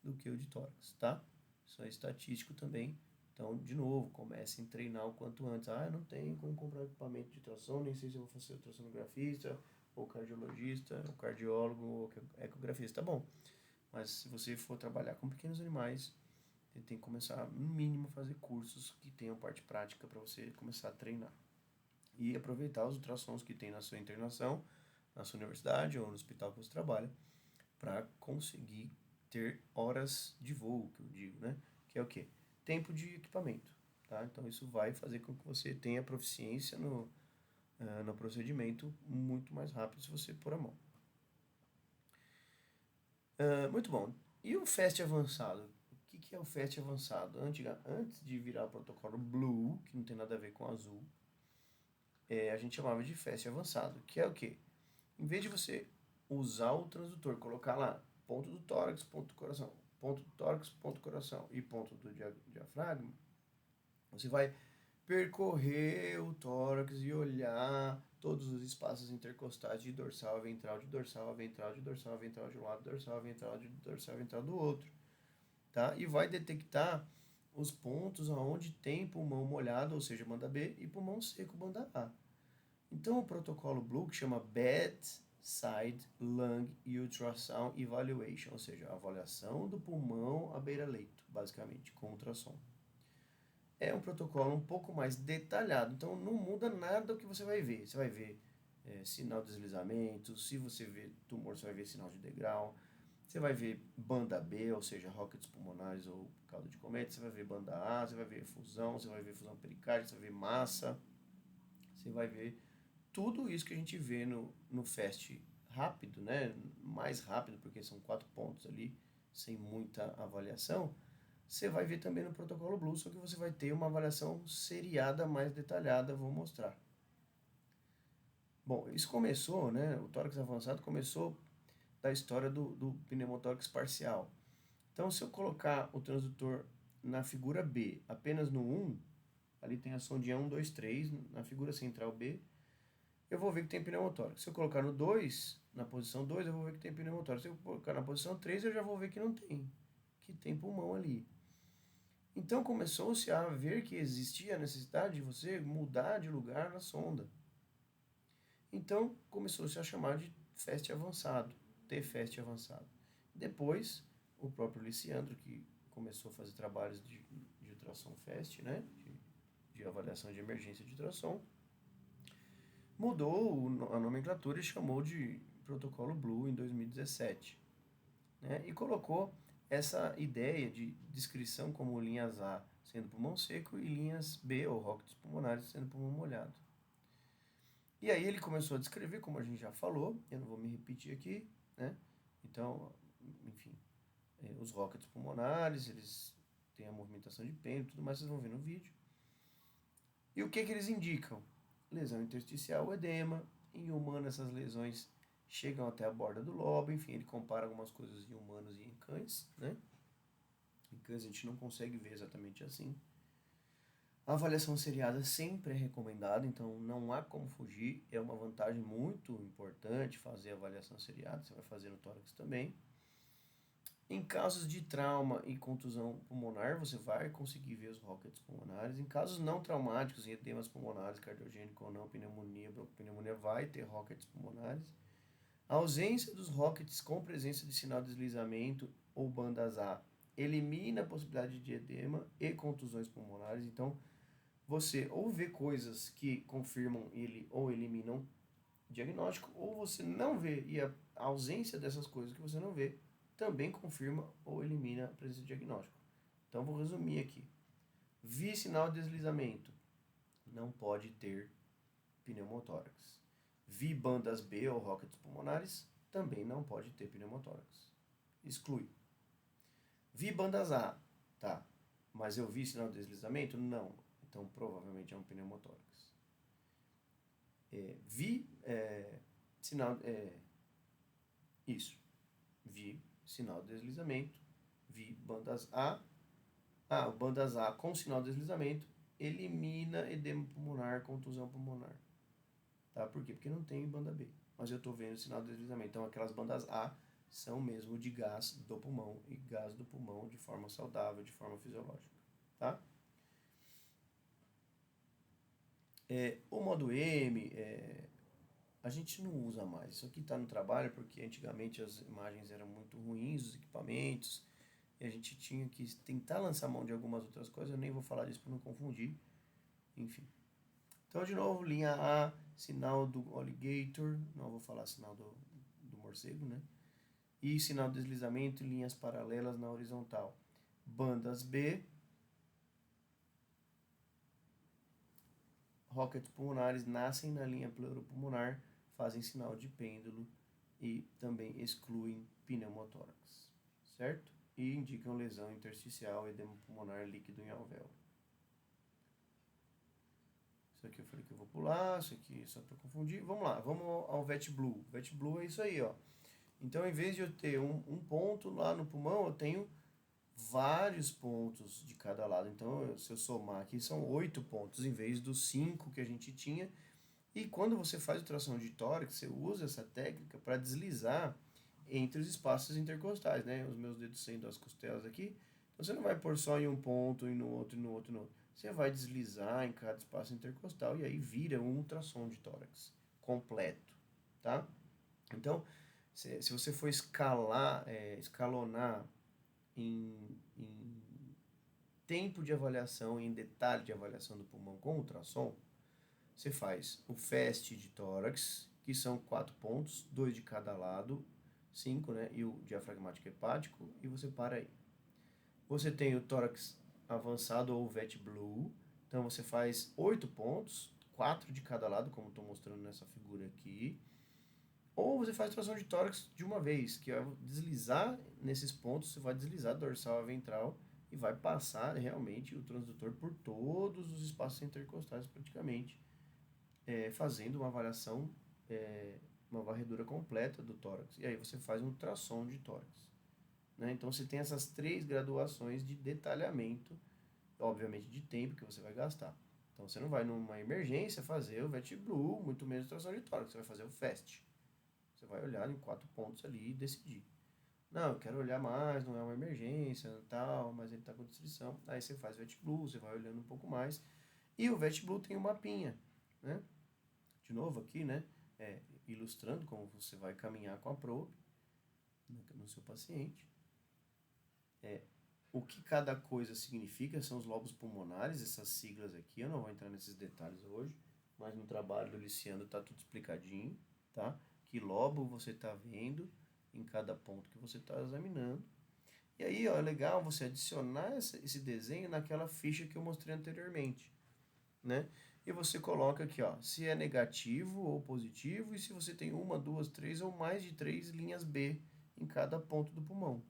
do que o de tórax, tá? Isso é estatístico também. Então, de novo, comecem a treinar o quanto antes. Ah, eu não tenho como comprar equipamento de ultrassom, nem sei se eu vou fazer ultrassonografista, ou cardiologista, ou cardiólogo, ou ecografista. Tá bom, mas se você for trabalhar com pequenos animais, você tem que começar, no mínimo, a fazer cursos que tenham parte prática para você começar a treinar. E aproveitar os ultrassons que tem na sua internação, na sua universidade ou no hospital que você trabalha, para conseguir ter horas de voo, que eu digo, né? Que é o quê? Tempo de equipamento, tá? Então isso vai fazer com que você tenha proficiência no procedimento muito mais rápido se você pôr a mão. Muito bom. E o FAST avançado? O que é o FAST avançado? Antes de virar o protocolo Blue, que não tem nada a ver com azul, a gente chamava de FAST avançado, que é o quê? Em vez de você usar o transdutor, colocar lá ponto do tórax, ponto do coração, ponto do tórax, ponto do coração e ponto do diafragma, você vai percorrer o tórax e olhar todos os espaços intercostais de dorsal a ventral, de dorsal a ventral, de dorsal a ventral de um lado, dorsal a ventral, de dorsal a ventral do outro, tá? E vai detectar os pontos aonde tem pulmão molhado, ou seja, banda B, e pulmão seco, banda A. Então, o protocolo Blue, que chama Bedside Lung Ultrasound Evaluation, ou seja, a avaliação do pulmão à beira-leito, basicamente, com ultrassom. É um protocolo um pouco mais detalhado, então não muda nada o que você vai ver. Você vai ver sinal de deslizamento, se você vê tumor, você vai ver sinal de degrau, você vai ver banda B, ou seja, rockets pulmonares ou cauda de cometa, você vai ver banda A, você vai ver fusão, você vai ver fusão pericárdica, você vai ver massa, você vai ver tudo isso que a gente vê no FAST rápido, né? Mais rápido, porque são 4 pontos ali, sem muita avaliação, você vai ver também no protocolo Blue, só que você vai ter uma avaliação seriada mais detalhada, vou mostrar. Bom, isso começou, né? O tórax avançado começou da história do pneumotórax parcial. Então, se eu colocar o transdutor na figura B, apenas no 1, ali tem a sondinha 1, 2, 3, na figura central B, eu vou ver que tem pneumotórax. Se eu colocar no 2, na posição 2, eu vou ver que tem pneumotórax. Se eu colocar na posição 3, eu já vou ver que não tem, que tem pulmão ali. Então começou-se a ver que existia a necessidade de você mudar de lugar na sonda. Então começou-se a chamar de FAST avançado, TFAST avançado. Depois, o próprio Liciandro, que começou a fazer trabalhos de ultrassom FAST, né, de avaliação de emergência de ultrassom, mudou a nomenclatura e chamou de protocolo Blue em 2017, né, e colocou essa ideia de descrição como linhas A sendo pulmão seco e linhas B, ou rockets pulmonares, sendo pulmão molhado. E aí ele começou a descrever, como a gente já falou, eu não vou me repetir aqui, né? Então, enfim, os rockets pulmonares, eles têm a movimentação de pênis e tudo mais, vocês vão ver no vídeo. E o que eles indicam? Lesão intersticial, edema. Em humano, essas lesões chegam até a borda do lobo. Enfim, ele compara algumas coisas em humanos e em cães, né? Em cães a gente não consegue ver exatamente assim. A avaliação seriada sempre é recomendada, então não há como fugir. É uma vantagem muito importante fazer a avaliação seriada, você vai fazer no tórax também. Em casos de trauma e contusão pulmonar, você vai conseguir ver os rockets pulmonares. Em casos não traumáticos, em edemas pulmonares, cardiogênico ou não, pneumonia, bronquopneumonia, vai ter rockets pulmonares. A ausência dos rockets com presença de sinal de deslizamento ou bandas A elimina a possibilidade de edema e contusões pulmonares. Então, você ou vê coisas que confirmam ele ou eliminam diagnóstico, ou você não vê, e a ausência dessas coisas que você não vê também confirma ou elimina a presença de diagnóstico. Então, vou resumir aqui. Vi sinal de deslizamento, não pode ter pneumotórax. Vi bandas B ou rockets pulmonares, também não pode ter pneumotórax. Exclui. Vi bandas A, tá, mas eu vi sinal de deslizamento? Não. Então, provavelmente é um pneumotórax. Vi sinal... isso. Vi sinal de deslizamento, vi bandas A. Bandas A com sinal de deslizamento elimina edema pulmonar, contusão pulmonar. Tá? Por quê? Porque não tem banda B. Mas eu estou vendo sinal de deslizamento. Então, aquelas bandas A são mesmo de gás do pulmão e gás do pulmão de forma saudável, de forma fisiológica. Tá? O modo M, a gente não usa mais. Isso aqui está no trabalho porque antigamente as imagens eram muito ruins, os equipamentos, e a gente tinha que tentar lançar mão de algumas outras coisas. Eu nem vou falar disso para não confundir. Enfim. Então, de novo, linha A, sinal do alligator, não vou falar sinal do morcego, né? E sinal de deslizamento em linhas paralelas na horizontal. Bandas B, rockets pulmonares nascem na linha pleuropulmonar, fazem sinal de pêndulo e também excluem pneumotórax, certo? E indicam lesão intersticial, edema pulmonar líquido em alvéolo. Isso aqui eu falei que eu vou pular, isso aqui só para confundir. Vamos lá, vamos ao VetBlue. VetBlue é isso aí, ó. Então, em vez de eu ter um ponto lá no pulmão, eu tenho vários pontos de cada lado. Então, se eu somar aqui, são 8 pontos, em vez dos 5 que a gente tinha. E quando você faz ultrassom de tórax, você usa essa técnica para deslizar entre os espaços intercostais, né? Os meus dedos sendo as costelas aqui. Então, você não vai pôr só em um ponto, e no outro, e no outro, e no outro. Você vai deslizar em cada espaço intercostal e aí vira um ultrassom de tórax completo, tá? Então, se você for escalonar em tempo de avaliação, em detalhe de avaliação do pulmão com ultrassom, você faz o FAST de tórax, que são 4 pontos, 2 de cada lado, 5, né? E o diafragmático hepático, e você para aí. Você tem o tórax avançado ou VetBlue, então você faz 8 pontos, 4 de cada lado, como estou mostrando nessa figura aqui. Ou você faz tração de tórax de uma vez, que é deslizar nesses pontos, você vai deslizar dorsal a ventral e vai passar realmente o transdutor por todos os espaços intercostais praticamente, fazendo uma avaliação, uma varredura completa do tórax. E aí você faz um ultrassom de tórax. Né? Então você tem essas 3 graduações de detalhamento, obviamente de tempo que você vai gastar. Então você não vai numa emergência fazer o VetBlue, muito menos ultrassom de tórax, você vai fazer o FAST. Você vai olhar em 4 pontos ali e decidir. Não, eu quero olhar mais, não é uma emergência, tal, mas ele está com restrição. Aí você faz o VetBlue, você vai olhando um pouco mais. E o VetBlue tem um mapinha, né? De novo aqui, né? Ilustrando como você vai caminhar com a probe no seu paciente. O que cada coisa significa são os lobos pulmonares, essas siglas aqui. Eu não vou entrar nesses detalhes hoje, mas no trabalho do Liciano está tudo explicadinho, tá? Que lobo você está vendo em cada ponto que você está examinando. E aí, ó, é legal você adicionar esse desenho naquela ficha que eu mostrei anteriormente, né? E você coloca aqui, ó, se é negativo ou positivo e se você tem 1, 2, 3 ou mais de 3 linhas B em cada ponto do pulmão.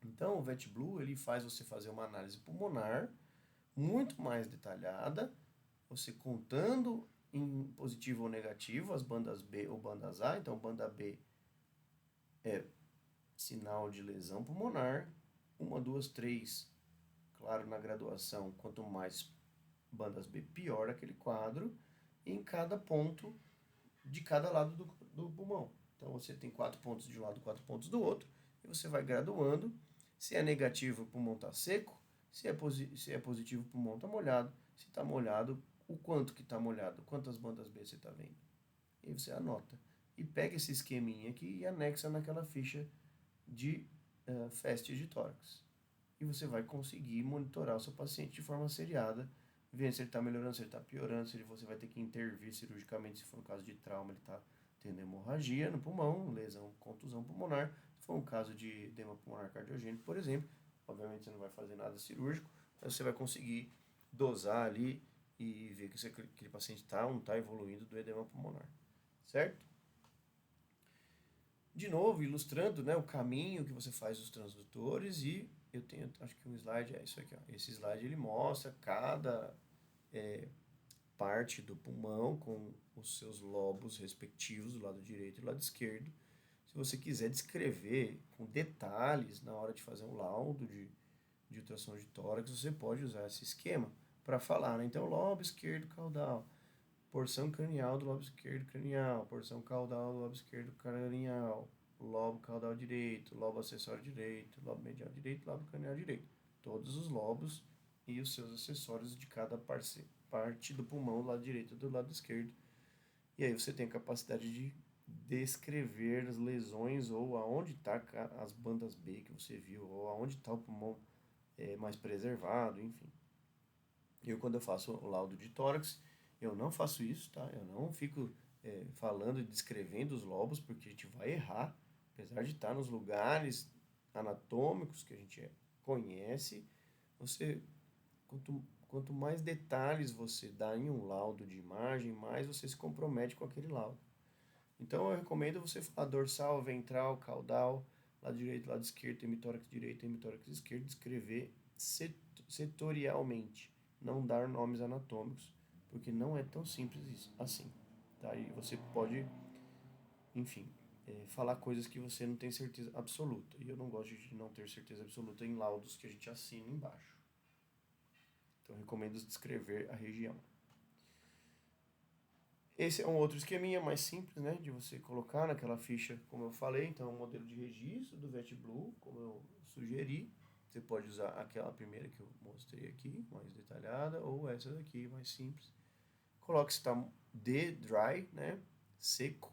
Então, o VetBlue, ele faz você fazer uma análise pulmonar muito mais detalhada, você contando em positivo ou negativo as bandas B ou bandas A. Então, banda B é sinal de lesão pulmonar, 1, 2, 3, claro, na graduação, quanto mais bandas B, pior aquele quadro, em cada ponto de cada lado do pulmão. Então, você tem 4 pontos de um lado, 4 pontos do outro, e você vai graduando. Se é negativo, o pulmão está seco. Se é positivo, o pulmão está molhado. Se está molhado, o quanto que está molhado, quantas bandas B você está vendo. E você anota. E pega esse esqueminha aqui e anexa naquela ficha de FAST de tórax. E você vai conseguir monitorar o seu paciente de forma seriada, ver se ele está melhorando, se ele está piorando, se você vai ter que intervir cirurgicamente, se for um caso de trauma, ele está tendo hemorragia no pulmão, lesão, contusão pulmonar. Se for um caso de edema pulmonar cardiogênico, por exemplo, obviamente você não vai fazer nada cirúrgico, mas você vai conseguir dosar ali e ver que aquele paciente está ou não está evoluindo do edema pulmonar, certo? De novo, ilustrando, né, o caminho que você faz dos transdutores, e eu tenho, acho que um slide é isso aqui, ó. Esse slide ele mostra cada parte do pulmão com os seus lobos respectivos, do lado direito e do lado esquerdo. Se você quiser descrever com detalhes na hora de fazer um laudo de ultrassom de tórax, você pode usar esse esquema para falar, né? Então, lobo esquerdo caudal, porção cranial do lobo esquerdo cranial, porção caudal do lobo esquerdo cranial, lobo caudal direito, lobo acessório direito, lobo medial direito, lobo cranial direito. Todos os lobos e os seus acessórios de cada parte do pulmão, do lado direito e do lado esquerdo. E aí você tem a capacidade de descrever as lesões ou aonde está as bandas B que você viu, ou aonde está o pulmão mais preservado, enfim. Quando eu faço o laudo de tórax, eu não faço isso, tá? Eu não fico falando e descrevendo os lobos, porque a gente vai errar, apesar de estar nos lugares anatômicos que a gente conhece, você, quanto mais detalhes você dá em um laudo de imagem, mais você se compromete com aquele laudo. Então eu recomendo você falar dorsal, ventral, caudal, lado direito, lado esquerdo, hemitórax direito, hemitórax esquerdo, descrever setorialmente, não dar nomes anatômicos, porque não é tão simples assim. Tá? E você pode, enfim, falar coisas que você não tem certeza absoluta. E eu não gosto de não ter certeza absoluta em laudos que a gente assina embaixo. Então eu recomendo descrever a região. Esse é um outro esqueminha mais simples, né, de você colocar naquela ficha, como eu falei. Então, um modelo de registro do VetBlue, como eu sugeri. Você pode usar aquela primeira que eu mostrei aqui, mais detalhada, ou essa daqui, mais simples. Coloque se está dry, né, seco,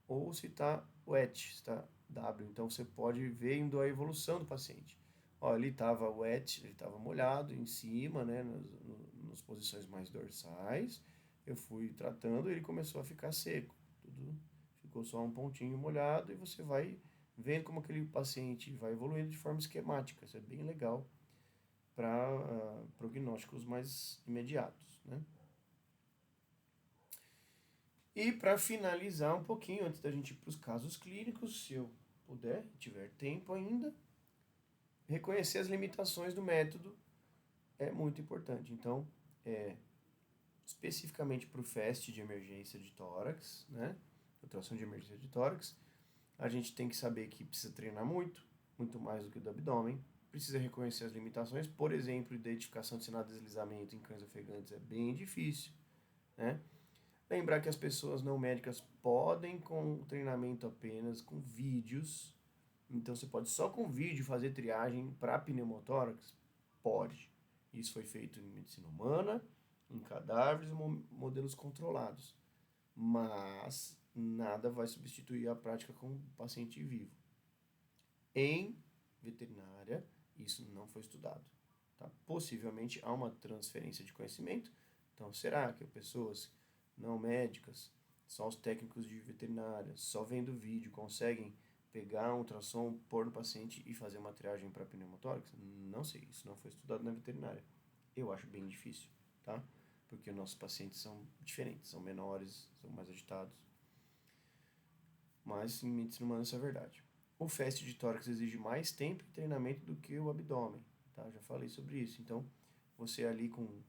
ou se está wet, se está W. Então, você pode ver indo a evolução do paciente. Ó, ele estava wet, ele estava molhado em cima, né, nas posições mais dorsais. Eu fui tratando e ele começou a ficar seco. Tudo ficou só um pontinho molhado e você vai vendo como aquele paciente vai evoluindo de forma esquemática. Isso é bem legal para prognósticos mais imediatos, né? E para finalizar um pouquinho, antes da gente ir para os casos clínicos, se eu puder, tiver tempo ainda, reconhecer as limitações do método é muito importante. Então, especificamente para o FAST de emergência de tórax, né? Ultrassom de emergência de tórax, a gente tem que saber que precisa treinar muito, muito mais do que o do abdômen, precisa reconhecer as limitações, por exemplo, identificação de sinal de deslizamento em cães ofegantes é bem difícil, né? Lembrar que as pessoas não médicas podem, com treinamento apenas, com vídeos, então você pode só com vídeo fazer triagem para pneumotórax? Pode. Isso foi feito em medicina humana, em cadáveres e modelos controlados. Mas nada vai substituir a prática com o paciente vivo. Em veterinária, isso não foi estudado. Tá? Possivelmente há uma transferência de conhecimento. Então, será que pessoas não médicas, só os técnicos de veterinária, só vendo vídeo, conseguem pegar um ultrassom, pôr no paciente e fazer uma triagem para pneumotórax? Não sei, isso não foi estudado na veterinária. Eu acho bem difícil, tá? Porque nossos pacientes são diferentes, são menores, são mais agitados. Mas em medicina humana isso é verdade. O FAST de tórax exige mais tempo e treinamento do que o abdômen, tá? Já falei sobre isso. Então, você ali com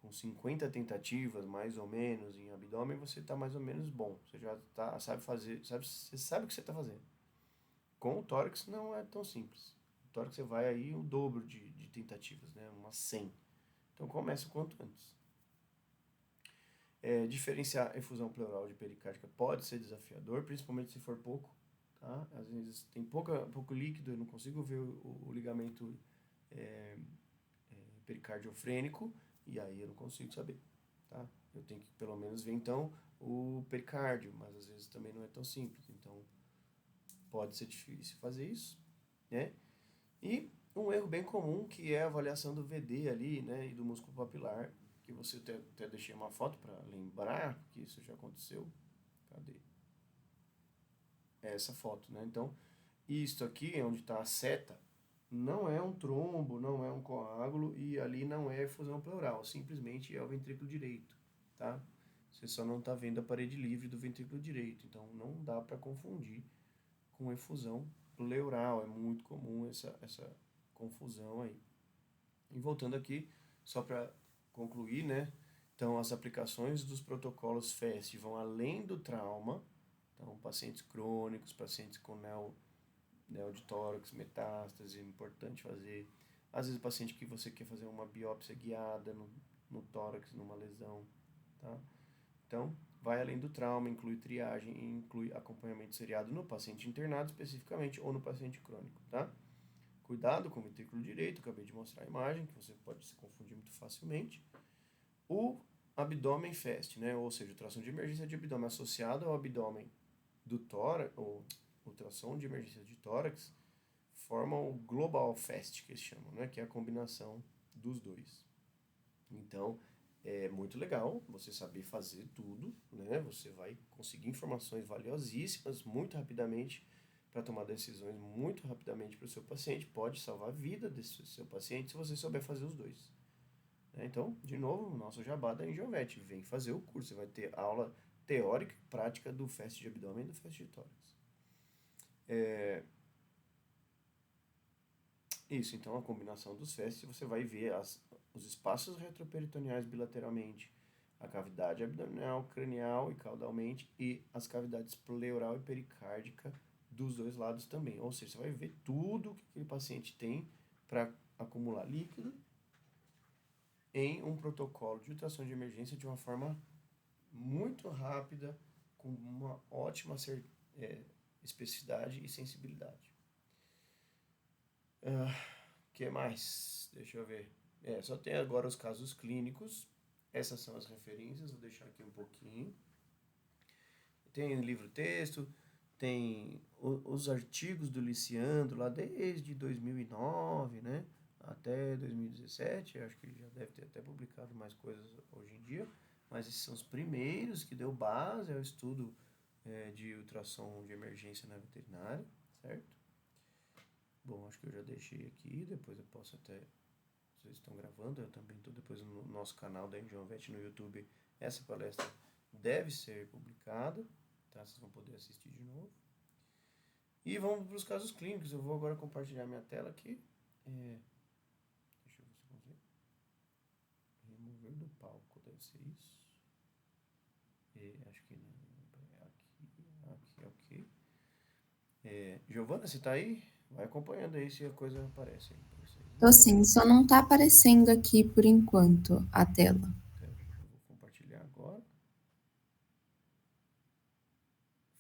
50 tentativas, mais ou menos, em abdômen, você está mais ou menos bom. Você já sabe fazer, você sabe o que você está fazendo. Com o tórax não é tão simples. O tórax você vai aí o dobro de tentativas, né? Umas 100. Então, começa o quanto antes. Diferenciar efusão pleural de pericárdica pode ser desafiador, principalmente se for pouco, tá? Às vezes tem pouco líquido, eu não consigo ver o ligamento pericardiofrênico, e aí eu não consigo saber, tá? Eu tenho que pelo menos ver então o pericárdio, mas às vezes também não é tão simples, então pode ser difícil fazer isso, né? E um erro bem comum que é a avaliação do VD ali, né, e do músculo papilar, que você até deixei uma foto para lembrar que isso já aconteceu. Cadê? É essa foto, né? Então, isto aqui, onde está a seta, não é um trombo, não é um coágulo e ali não é efusão pleural, simplesmente é o ventrículo direito, tá? Você só não está vendo a parede livre do ventrículo direito, então não dá para confundir com efusão pleural, é muito comum essa confusão aí. E voltando aqui, só para concluir, né? Então, as aplicações dos protocolos FAST vão além do trauma, Então, pacientes crônicos, pacientes com neo de tórax, metástase, é importante fazer. Às vezes, paciente que você quer fazer uma biópsia guiada no tórax, numa lesão, tá? Então, vai além do trauma, inclui triagem e inclui acompanhamento seriado no paciente internado especificamente ou no paciente crônico, tá? Cuidado com o ventrículo direito, acabei de mostrar a imagem, que você pode se confundir muito facilmente. O abdômen FAST, né? Ou seja, ultrassom de emergência de abdômen associado ao abdômen do tórax, ou ultrassom de emergência de tórax, formam o Global FAST, que eles chamam, né? Que é a combinação dos dois. Então, é muito legal você saber fazer tudo, né? Você vai conseguir informações valiosíssimas muito rapidamente para tomar decisões muito rapidamente para o seu paciente. Pode salvar a vida desse seu paciente se você souber fazer os dois. Então, de novo, o nosso jabá da Angiovet. Vem fazer o curso. Você vai ter aula teórica e prática do FAST de abdômen e do FAST de tórax. Isso, então a combinação dos FAST, você vai ver os espaços retroperitoneais bilateralmente, a cavidade abdominal, cranial e caudalmente e as cavidades pleural e pericárdica dos dois lados também. Ou seja, você vai ver tudo que aquele paciente tem para acumular líquido em um protocolo de ultrassom de emergência de uma forma muito rápida, com uma ótima especificidade e sensibilidade. Que mais? Deixa eu ver. Só tem agora os casos clínicos. Essas são as referências, vou deixar aqui um pouquinho. Tem livro-texto, tem os artigos do Liciandro, lá desde 2009, né? Até 2017, acho que já deve ter até publicado mais coisas hoje em dia, mas esses são os primeiros que deu base ao estudo de ultrassom de emergência na veterinária, certo? Bom, acho que eu já deixei aqui, depois eu posso até, vocês estão gravando, eu também estou depois no nosso canal da Angiovet no YouTube, essa palestra deve ser publicada, tá? Vocês vão poder assistir de novo. E vamos para os casos clínicos, eu vou agora compartilhar minha tela aqui. Deixa eu ver se eu consigo. Remover do palco, deve ser isso. Acho que não, aqui, ok. Giovana, você está aí? Vai acompanhando aí se a coisa aparece aí para vocês. Tô sim, só não tá aparecendo aqui por enquanto a tela. Eu vou compartilhar agora.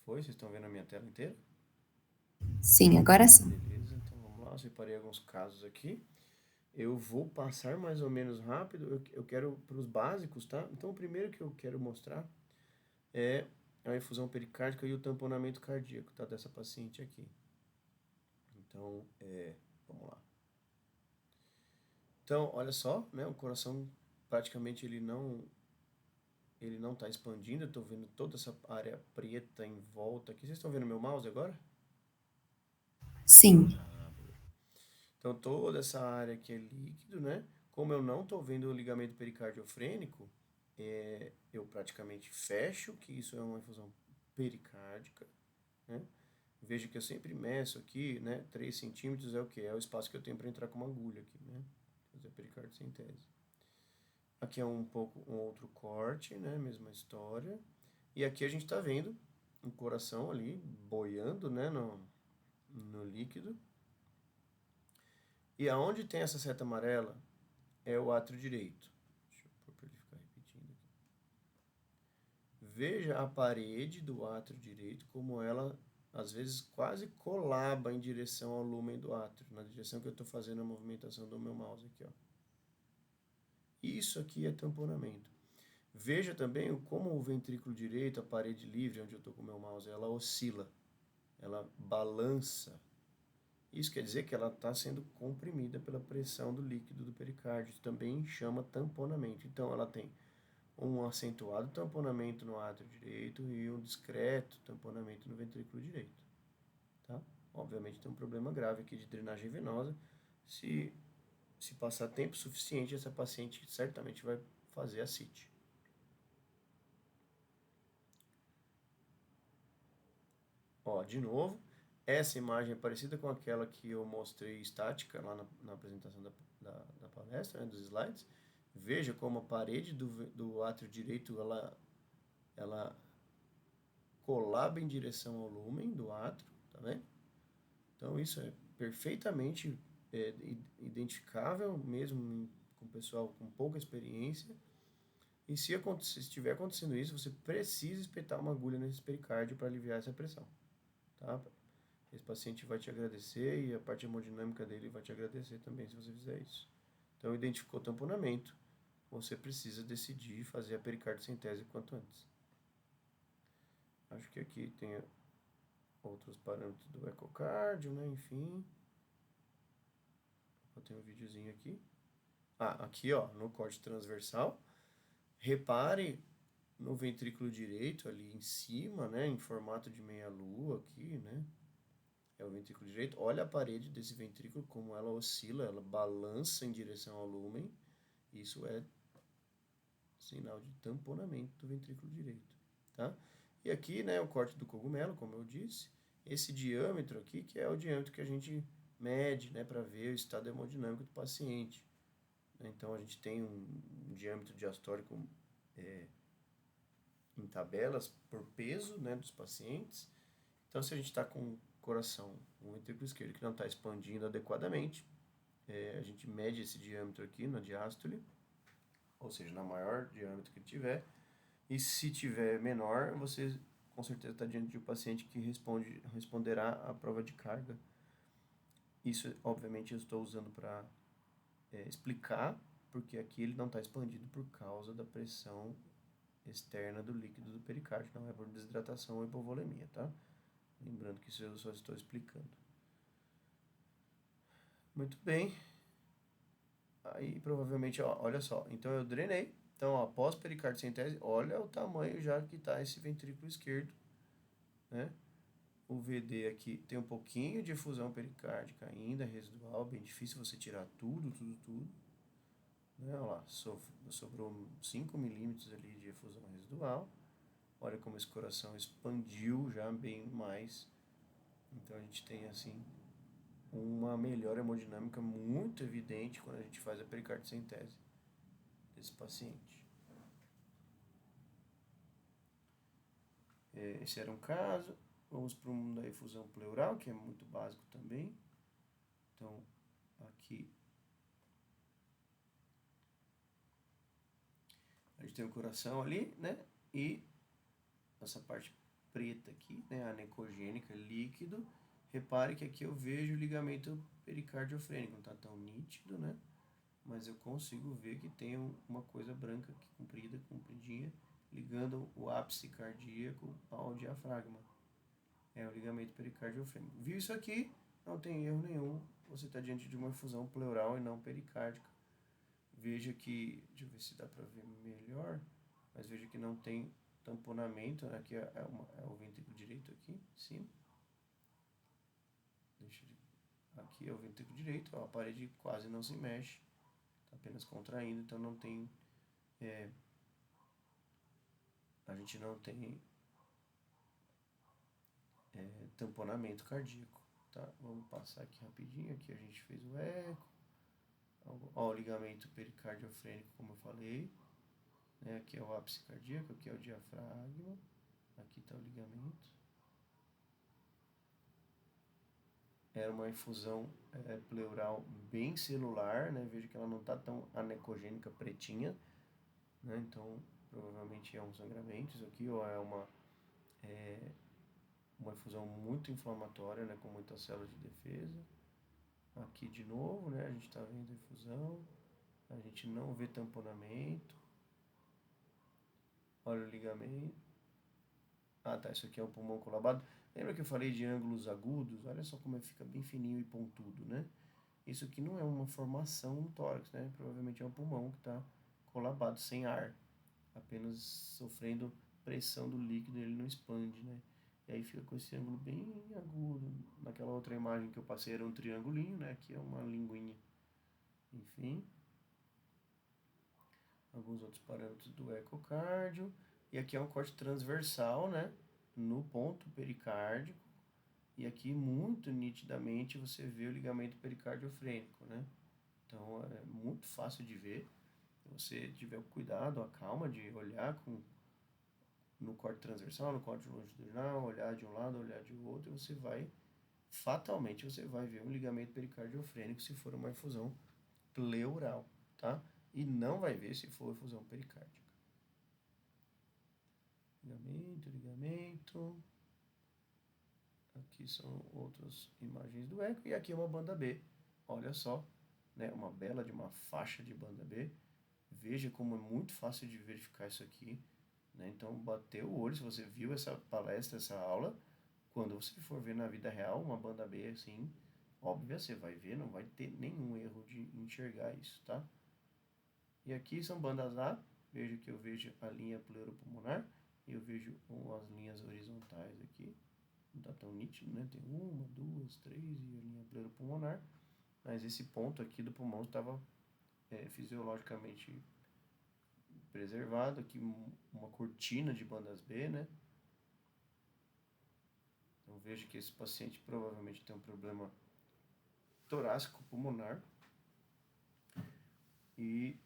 Foi? Vocês estão vendo a minha tela inteira? Sim, agora sim. Beleza, então vamos lá. Eu separei alguns casos aqui. Eu vou passar mais ou menos rápido. Eu quero para os básicos, tá? Então, o primeiro que eu quero mostrar é a infusão pericárdica e o tamponamento cardíaco, tá? Dessa paciente aqui. Então, vamos lá. Então, olha só, né? O coração praticamente ele não está expandindo. Eu estou vendo toda essa área preta em volta aqui. Vocês estão vendo meu mouse agora? Sim. Então, toda essa área aqui é líquido, né? Como eu não estou vendo o ligamento pericardiofrênico, eu praticamente fecho, que isso é uma infusão pericárdica, né? Veja que eu sempre meço aqui, né? 3 centímetros é o que? É o espaço que eu tenho para entrar com uma agulha aqui, né? Fazer pericardiocentese. Aqui é um outro corte, né? Mesma história. E aqui a gente está vendo o coração ali boiando, né? No líquido. E aonde tem essa seta amarela é o átrio direito. Deixa eu pôr para ele ficar repetindo aqui. Veja a parede do átrio direito, como ela às vezes quase colaba em direção ao lúmen do átrio, na direção que eu estou fazendo a movimentação do meu mouse aqui, ó. Isso aqui é tamponamento. Veja também como o ventrículo direito, a parede livre onde eu estou com o meu mouse, ela oscila, ela balança. Isso quer dizer que ela está sendo comprimida pela pressão do líquido do pericárdio. Isso também chama tamponamento. Então, ela tem um acentuado tamponamento no átrio direito e um discreto tamponamento no ventrículo direito. Tá? Obviamente tem um problema grave aqui de drenagem venosa. Se passar tempo suficiente, essa paciente certamente vai fazer ascite. Ó, de novo, essa imagem é parecida com aquela que eu mostrei estática lá na apresentação da palestra, né, dos slides. Veja como a parede do átrio direito ela colaba em direção ao lúmen do átrio, tá vendo? Então isso é perfeitamente identificável mesmo com o pessoal com pouca experiência. E se estiver acontecendo isso, você precisa espetar uma agulha nesse pericárdio para aliviar essa pressão, tá? Esse paciente vai te agradecer e a parte hemodinâmica dele vai te agradecer também se você fizer isso. Então, identificou tamponamento, você precisa decidir fazer a pericardiocentese quanto antes. Acho que aqui tem outros parâmetros do ecocardio, né? Enfim. Eu tenho um videozinho aqui. Aqui, ó, no corte transversal. Repare no ventrículo direito ali em cima, né? Em formato de meia-lua aqui, né? É o ventrículo direito. Olha a parede desse ventrículo, como ela oscila, ela balança em direção ao lúmen. Isso é sinal de tamponamento do ventrículo direito, tá? E aqui, né, o corte do cogumelo, como eu disse, esse diâmetro aqui, que é o diâmetro que a gente mede, né, para ver o estado hemodinâmico do paciente. Então, a gente tem um diâmetro diastólico em tabelas por peso, né, dos pacientes. Então, se a gente está com o coração, o ventrículo esquerdo que não está expandindo adequadamente, a gente mede esse diâmetro aqui na diástole, ou seja, na maior diâmetro que tiver, e se tiver menor, você com certeza está diante de um paciente que responderá à prova de carga. Isso, obviamente, eu estou usando para explicar, porque aqui ele não está expandido por causa da pressão externa do líquido do pericárdio, não é por desidratação ou hipovolemia, tá? Lembrando que isso eu só estou explicando. Muito bem. Aí, provavelmente, ó, olha só, então eu drenei. Então, após pericardiocentese, olha o tamanho já que está esse ventrículo esquerdo, né? O VD aqui tem um pouquinho de efusão pericárdica ainda, residual, bem difícil você tirar tudo, né? Olha lá, sobrou 5 milímetros ali de efusão residual. Olha como esse coração expandiu já bem mais. Então a gente tem assim uma melhora hemodinâmica muito evidente quando a gente faz a pericardiocentese desse paciente. Esse era um caso. Vamos para um da efusão pleural, que é muito básico também. Então, aqui a gente tem o coração ali, né? E essa parte preta aqui, né? Anecogênica, líquido. Repare que aqui eu vejo o ligamento pericardiofrênico, não está tão nítido, né? Mas eu consigo ver que tem uma coisa branca aqui, comprida, compridinha, ligando o ápice cardíaco ao diafragma. É o ligamento pericardiofrênico. Viu isso aqui? Não tem erro nenhum. Você está diante de uma efusão pleural e não pericárdica. Veja que, deixa eu ver se dá para ver melhor, mas veja que não tem tamponamento. Aqui é o ventrículo direito aqui, em cima. Aqui é o ventrículo direito, ó, a parede quase não se mexe, está apenas contraindo, então não tem, a gente não tem tamponamento cardíaco, tá? Vamos passar aqui rapidinho, aqui a gente fez o eco, ó, o ligamento pericardiofrênico, como eu falei, né? Aqui é o ápice cardíaco, aqui é o diafragma, aqui está o ligamento. Era uma infusão pleural bem celular, né? Veja que ela não está tão anecogênica, pretinha, né? Então, provavelmente é um sangramento isso aqui, ou é uma infusão muito inflamatória, né? Com muitas células de defesa. Aqui de novo, né? A gente está vendo a infusão, a gente não vê tamponamento. Olha o ligamento. Tá, isso aqui é o pulmão colabado. Lembra que eu falei de ângulos agudos? Olha só como fica bem fininho e pontudo, né? Isso aqui não é uma formação no tórax, né? Provavelmente é um pulmão que está colabado, sem ar, apenas sofrendo pressão do líquido, ele não expande, né? E aí fica com esse ângulo bem agudo. Naquela outra imagem que eu passei era um triangulinho, né? Aqui é uma linguinha. Enfim. Alguns outros parâmetros do ecocardio. E aqui é um corte transversal, né? No ponto pericárdico. E aqui, muito nitidamente, você vê o ligamento pericardiofrênico, né? Então, é muito fácil de ver. Se você tiver o cuidado, a calma de olhar com no corte transversal, no corte longitudinal, olhar de um lado, olhar de outro, e você vai, fatalmente, você vai ver um ligamento pericardiofrênico se for uma efusão pleural, tá? E não vai ver se for efusão pericárdica. Ligamento, ligamento. Aqui são outras imagens do eco. E aqui é uma banda B. Olha só, né? Uma bela de uma faixa de banda B. Veja como é muito fácil de verificar isso aqui. Né? Então, bateu o olho, se você viu essa palestra, essa aula, quando você for ver na vida real uma banda B assim, óbvio, você vai ver, não vai ter nenhum erro de enxergar isso, tá? E aqui são bandas A. Veja que eu vejo a linha pleuropulmonar e eu vejo as linhas horizontais aqui. Não está tão nítido, né? Tem uma, duas, três e a linha pleuropulmonar. Mas esse ponto aqui do pulmão estava fisiologicamente preservado. Aqui uma cortina de bandas B, né? Então vejo que esse paciente provavelmente tem um problema torácico pulmonar. E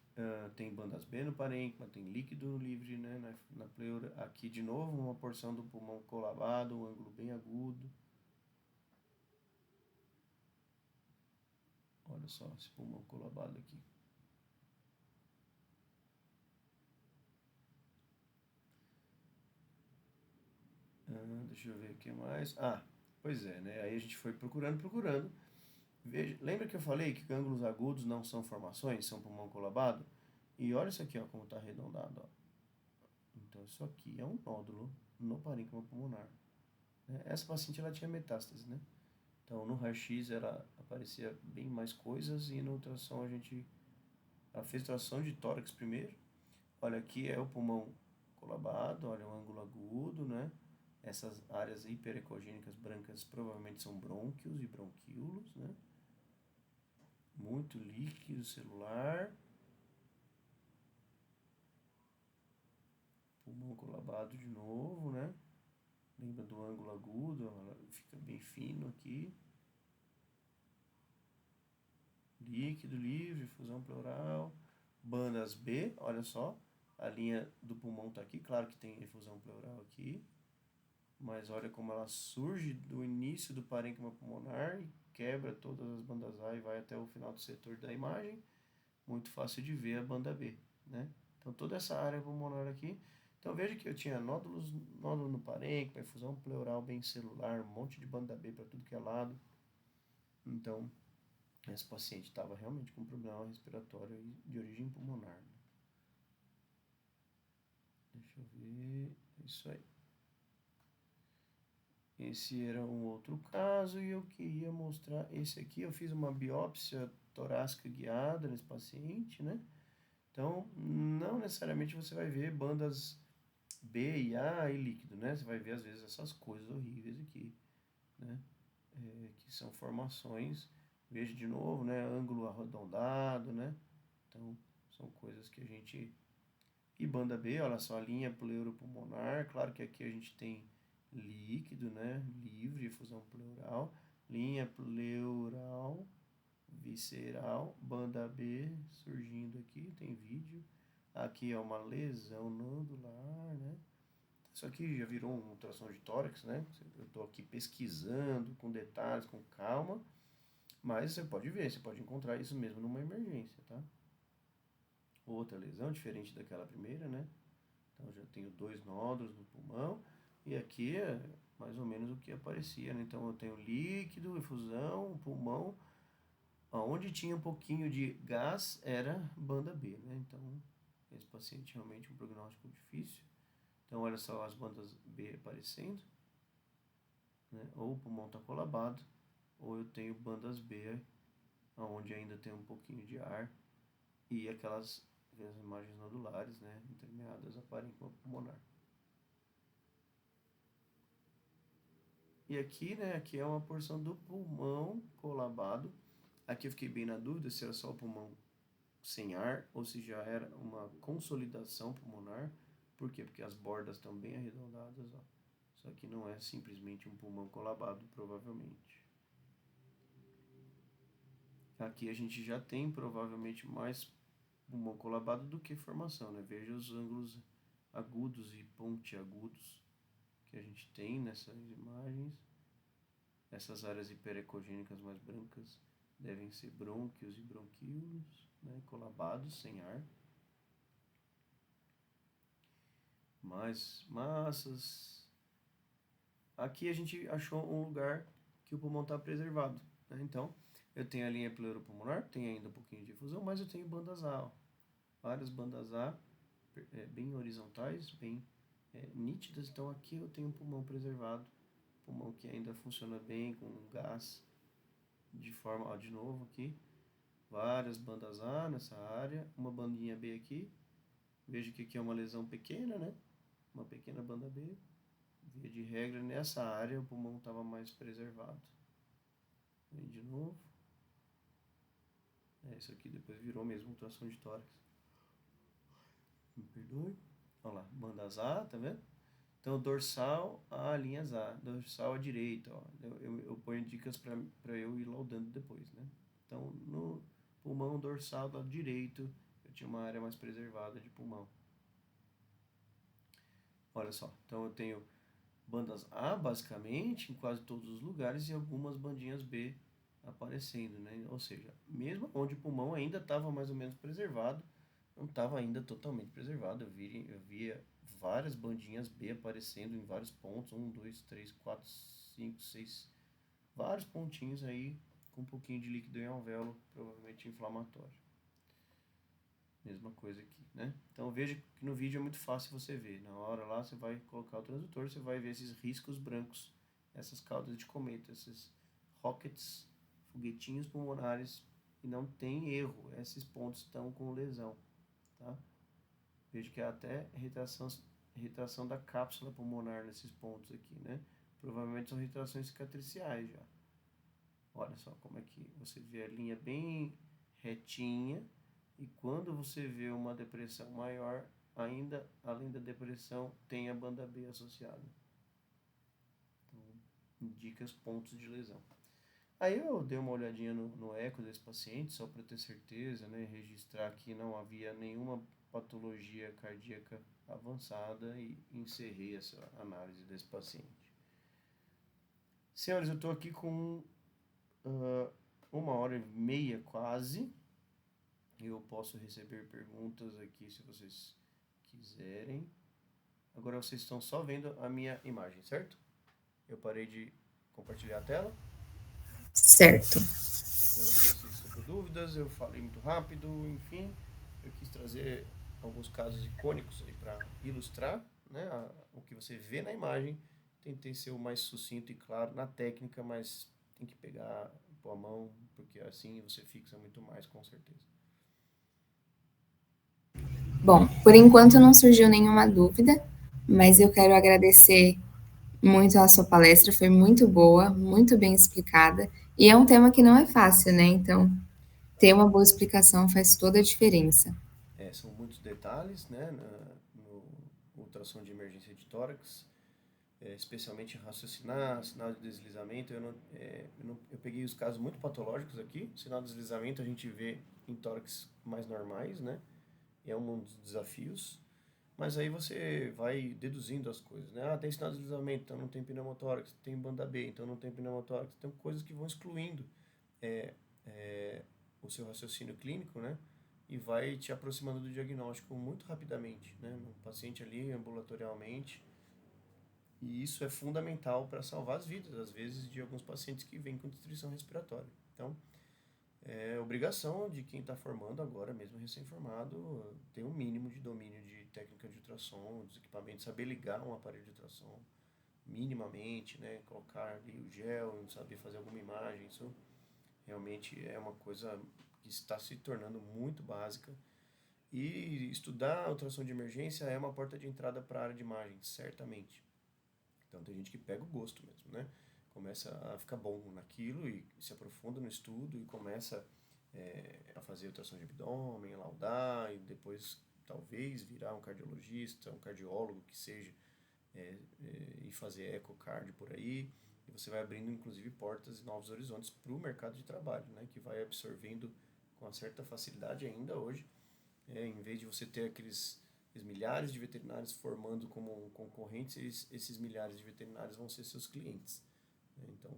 tem bandas B no parênquima, tem líquido livre, né, na pleura. Aqui de novo uma porção do pulmão colabado, um ângulo bem agudo. Olha só esse pulmão colabado aqui. Deixa eu ver o que mais. Pois é, né? Aí a gente foi procurando. Veja, lembra que eu falei que ângulos agudos não são formações, são pulmão colabado? E olha isso aqui, ó, como está arredondado, ó. Então isso aqui é um nódulo no parênquima pulmonar. Essa paciente ela tinha metástase, né? Então no raio-x aparecia bem mais coisas e no ultrassom ela fez tração de tórax primeiro. Olha, aqui é o pulmão colabado, olha o ângulo agudo, né? Essas áreas hiperecogênicas brancas provavelmente são brônquios e bronquíolos, né? Muito líquido celular. Pulmão colabado de novo, né? Lembra do ângulo agudo, ela fica bem fino aqui. Líquido livre, fusão pleural. Bandas B, olha só. A linha do pulmão está aqui, claro que tem efusão pleural aqui. Mas olha como ela surge do início do parênquima pulmonar e quebra todas as bandas A e vai até o final do setor da imagem. Muito fácil de ver a banda B, né? Então toda essa área pulmonar aqui. Então veja que eu tinha nódulo no parênquima, efusão pleural bem celular, um monte de banda B para tudo que é lado. Então esse paciente estava realmente com problema respiratório de origem pulmonar. Deixa eu ver, é isso aí. Esse era um outro caso e eu queria mostrar esse aqui. Eu fiz uma biópsia torácica guiada nesse paciente, né? Então, não necessariamente você vai ver bandas B e A e líquido, né? Você vai ver, às vezes, essas coisas horríveis aqui, né? Que são formações, veja de novo, né? Ângulo arredondado, né? Então, são coisas que a gente... E banda B, olha só, a linha pleuropulmonar, claro que aqui a gente tem líquido, né? Livre, efusão pleural, linha pleural, visceral, banda B surgindo aqui, tem vídeo. Aqui é uma lesão nodular, né? Isso aqui já virou um ultrassom de tórax, né? Eu estou aqui pesquisando com detalhes, com calma, mas você pode ver, você pode encontrar isso mesmo numa emergência, tá? Outra lesão diferente daquela primeira, né? Então eu já tenho 2 nódulos no pulmão e aqui é mais ou menos o que aparecia, né? Então eu tenho líquido, efusão, pulmão. Onde tinha um pouquinho de gás era banda B, né? Então, esse paciente realmente um prognóstico difícil. Então, olha só as bandas B aparecendo, né? Ou o pulmão está colabado, ou eu tenho bandas B, onde ainda tem um pouquinho de ar, e aquelas imagens nodulares, né? Intermeadas a parênquima pulmonar. E aqui, né? Aqui é uma porção do pulmão colabado. Aqui eu fiquei bem na dúvida se era só o pulmão sem ar ou se já era uma consolidação pulmonar. Por quê? Porque as bordas estão bem arredondadas, ó. Isso aqui não é simplesmente um pulmão colabado, provavelmente. Aqui a gente já tem provavelmente mais pulmão colabado do que formação, né? Veja os ângulos agudos e pontiagudos que a gente tem nessas imagens. Essas áreas hiperecogênicas mais brancas devem ser brônquios e bronquíolos, né, colabados, sem ar. Mais massas. Aqui a gente achou um lugar que o pulmão está preservado, né? Então, eu tenho a linha pleuropulmonar, tem ainda um pouquinho de difusão, mas eu tenho bandas A, ó. Várias bandas A, bem horizontais, bem nítidas. Então, aqui eu tenho um pulmão preservado, pulmão que ainda funciona bem, com gás, de forma, ó, de novo aqui, várias bandas A nessa área, uma bandinha B aqui. Veja que aqui é uma lesão pequena, né? Uma pequena banda B. Via de regra, nessa área o pulmão estava mais preservado. Vem de novo. Isso aqui depois virou mesmo ultrassom de tórax. Me perdoe. Olha lá, bandas A, tá vendo? Então, dorsal, A, linhas A. Dorsal à direita, ó. Eu ponho dicas para eu ir laudando depois, né? Então, no pulmão dorsal do lado direito, eu tinha uma área mais preservada de pulmão. Olha só, então eu tenho bandas A, basicamente, em quase todos os lugares, e algumas bandinhas B aparecendo, né? Ou seja, mesmo onde o pulmão ainda estava mais ou menos preservado, não estava ainda totalmente preservado. Eu via várias bandinhas B aparecendo em vários pontos, 1, 2, 3, 4, 5, 6, vários pontinhos aí com um pouquinho de líquido em alvéolo, provavelmente inflamatório. Mesma coisa aqui, né? Então veja que no vídeo é muito fácil você ver. Na hora lá você vai colocar o transdutor, você vai ver esses riscos brancos, essas caudas de cometa, esses rockets, foguetinhos pulmonares, e não tem erro, esses pontos estão com lesão, tá? Veja que há até retração da cápsula pulmonar nesses pontos aqui, né? Provavelmente são retrações cicatriciais já. Olha só como é que você vê a linha bem retinha, e quando você vê uma depressão maior, ainda além da depressão, tem a banda B associada. Então, indica os pontos de lesão. Aí eu dei uma olhadinha no eco desse paciente, só para ter certeza, né, registrar que não havia nenhuma patologia cardíaca avançada, e encerrei essa análise desse paciente. Senhores, eu estou aqui com 1h30 quase. Eu posso receber perguntas aqui se vocês quiserem. Agora vocês estão só vendo a minha imagem, certo? Eu parei de compartilhar a tela. Certo. Eu não sei se ficou dúvidas, eu falei muito rápido, enfim. Eu quis trazer alguns casos icônicos aí para ilustrar, né, o que você vê na imagem. Tentei ser o mais sucinto e claro na técnica, mas tem que pegar, pôr a mão, porque assim você fixa muito mais, com certeza. Bom, por enquanto não surgiu nenhuma dúvida, mas eu quero agradecer muito a sua palestra, foi muito boa, muito bem explicada, e é um tema que não é fácil, né? Então, ter uma boa explicação faz toda a diferença. São muitos detalhes, né, no ultrassom de emergência de tórax, especialmente raciocinar, sinal de deslizamento. Eu peguei os casos muito patológicos aqui. Sinal de deslizamento a gente vê em tórax mais normais, né? É um dos desafios. Mas aí você vai deduzindo as coisas, né? Tem sinal de deslizamento, então não tem pneumotórax. Tem banda B, então não tem pneumotórax. Tem coisas que vão excluindo é, o seu raciocínio clínico, né? E vai te aproximando do diagnóstico muito rapidamente, né? No paciente ali, ambulatorialmente. E isso é fundamental para salvar as vidas, às vezes, de alguns pacientes que vêm com destruição respiratória. Então, é obrigação de quem está formando agora, mesmo recém-formado, ter um mínimo de domínio de técnica de ultrassom, dos equipamentos, saber ligar um aparelho de ultrassom minimamente, né? Colocar ali o gel, saber fazer alguma imagem. Isso realmente é uma coisa que está se tornando muito básica. E estudar a ultrassom de emergência é uma porta de entrada para a área de imagem, certamente. Então tem gente que pega o gosto mesmo, né? Começa a ficar bom naquilo e se aprofunda no estudo e começa a fazer ultrassom de abdômen, laudar, e depois talvez virar um cardiologista, um cardiólogo que seja, e fazer ecocardio por aí. E você vai abrindo inclusive portas e novos horizontes para o mercado de trabalho, né? Que vai absorvendo com uma certa facilidade ainda hoje. Em vez de você ter aqueles Os milhares de veterinários formando como concorrentes, esses milhares de veterinários vão ser seus clientes. Então,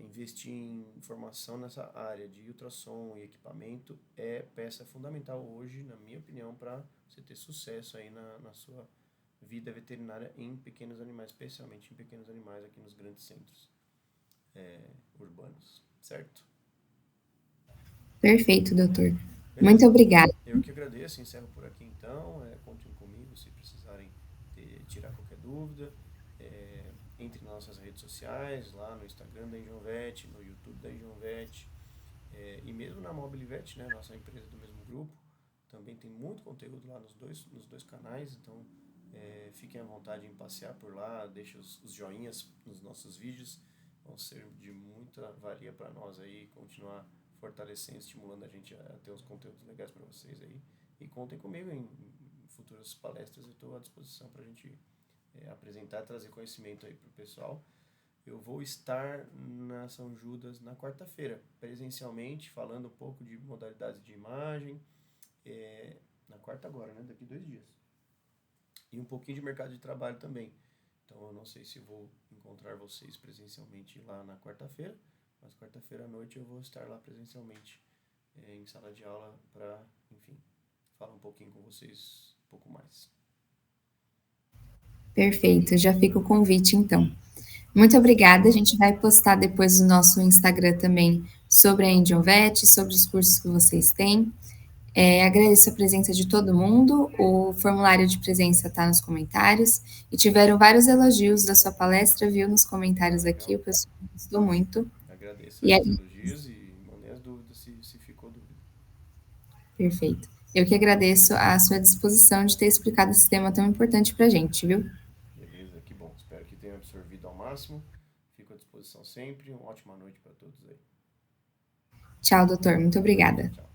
investir em formação nessa área de ultrassom e equipamento é peça fundamental hoje, na minha opinião, para você ter sucesso aí na sua vida veterinária em pequenos animais, especialmente em pequenos animais aqui nos grandes centros urbanos, certo? Perfeito, doutor. Muito Beleza? obrigada. Eu que agradeço, encerro por aqui então. Contem comigo se precisarem tirar qualquer dúvida. Entre nas nossas redes sociais, lá no Instagram da Enjonvet, no YouTube da Enjonvet, e mesmo na Mobilivet, né, nossa empresa do mesmo grupo, também tem muito conteúdo lá nos dois canais, então fiquem à vontade em passear por lá, deixem os joinhas nos nossos vídeos, vão ser de muita valia para nós aí, continuar fortalecendo, estimulando a gente a ter uns conteúdos legais para vocês aí. E contem comigo em futuras palestras, eu estou à disposição para a gente apresentar, trazer conhecimento aí para o pessoal. Eu vou estar na São Judas na quarta-feira, presencialmente, falando um pouco de modalidades de imagem, na quarta agora, né? Daqui 2 dias. E um pouquinho de mercado de trabalho também. Então eu não sei se vou encontrar vocês presencialmente lá na quarta-feira, mas quarta-feira à noite eu vou estar lá presencialmente em sala de aula para, enfim, falar um pouquinho com vocês um pouco mais. Perfeito, já fica o convite então. Muito obrigada. A gente vai postar depois no nosso Instagram também sobre a Indiovet, sobre os cursos que vocês têm. Agradeço a presença de todo mundo. O formulário de presença está nos comentários. E tiveram vários elogios da sua palestra, viu nos Ah, comentários aqui. legal. O pessoal gostou muito. Agradeço E aí é os elogios e mandei as dúvidas se ficou dúvida. perfeito. Eu que agradeço a sua disposição de ter explicado esse tema tão importante para a gente, viu? Beleza, que bom. Espero que tenham absorvido ao máximo. Fico à disposição sempre. Uma ótima noite para todos aí. Tchau, doutor. Muito obrigada. Tchau.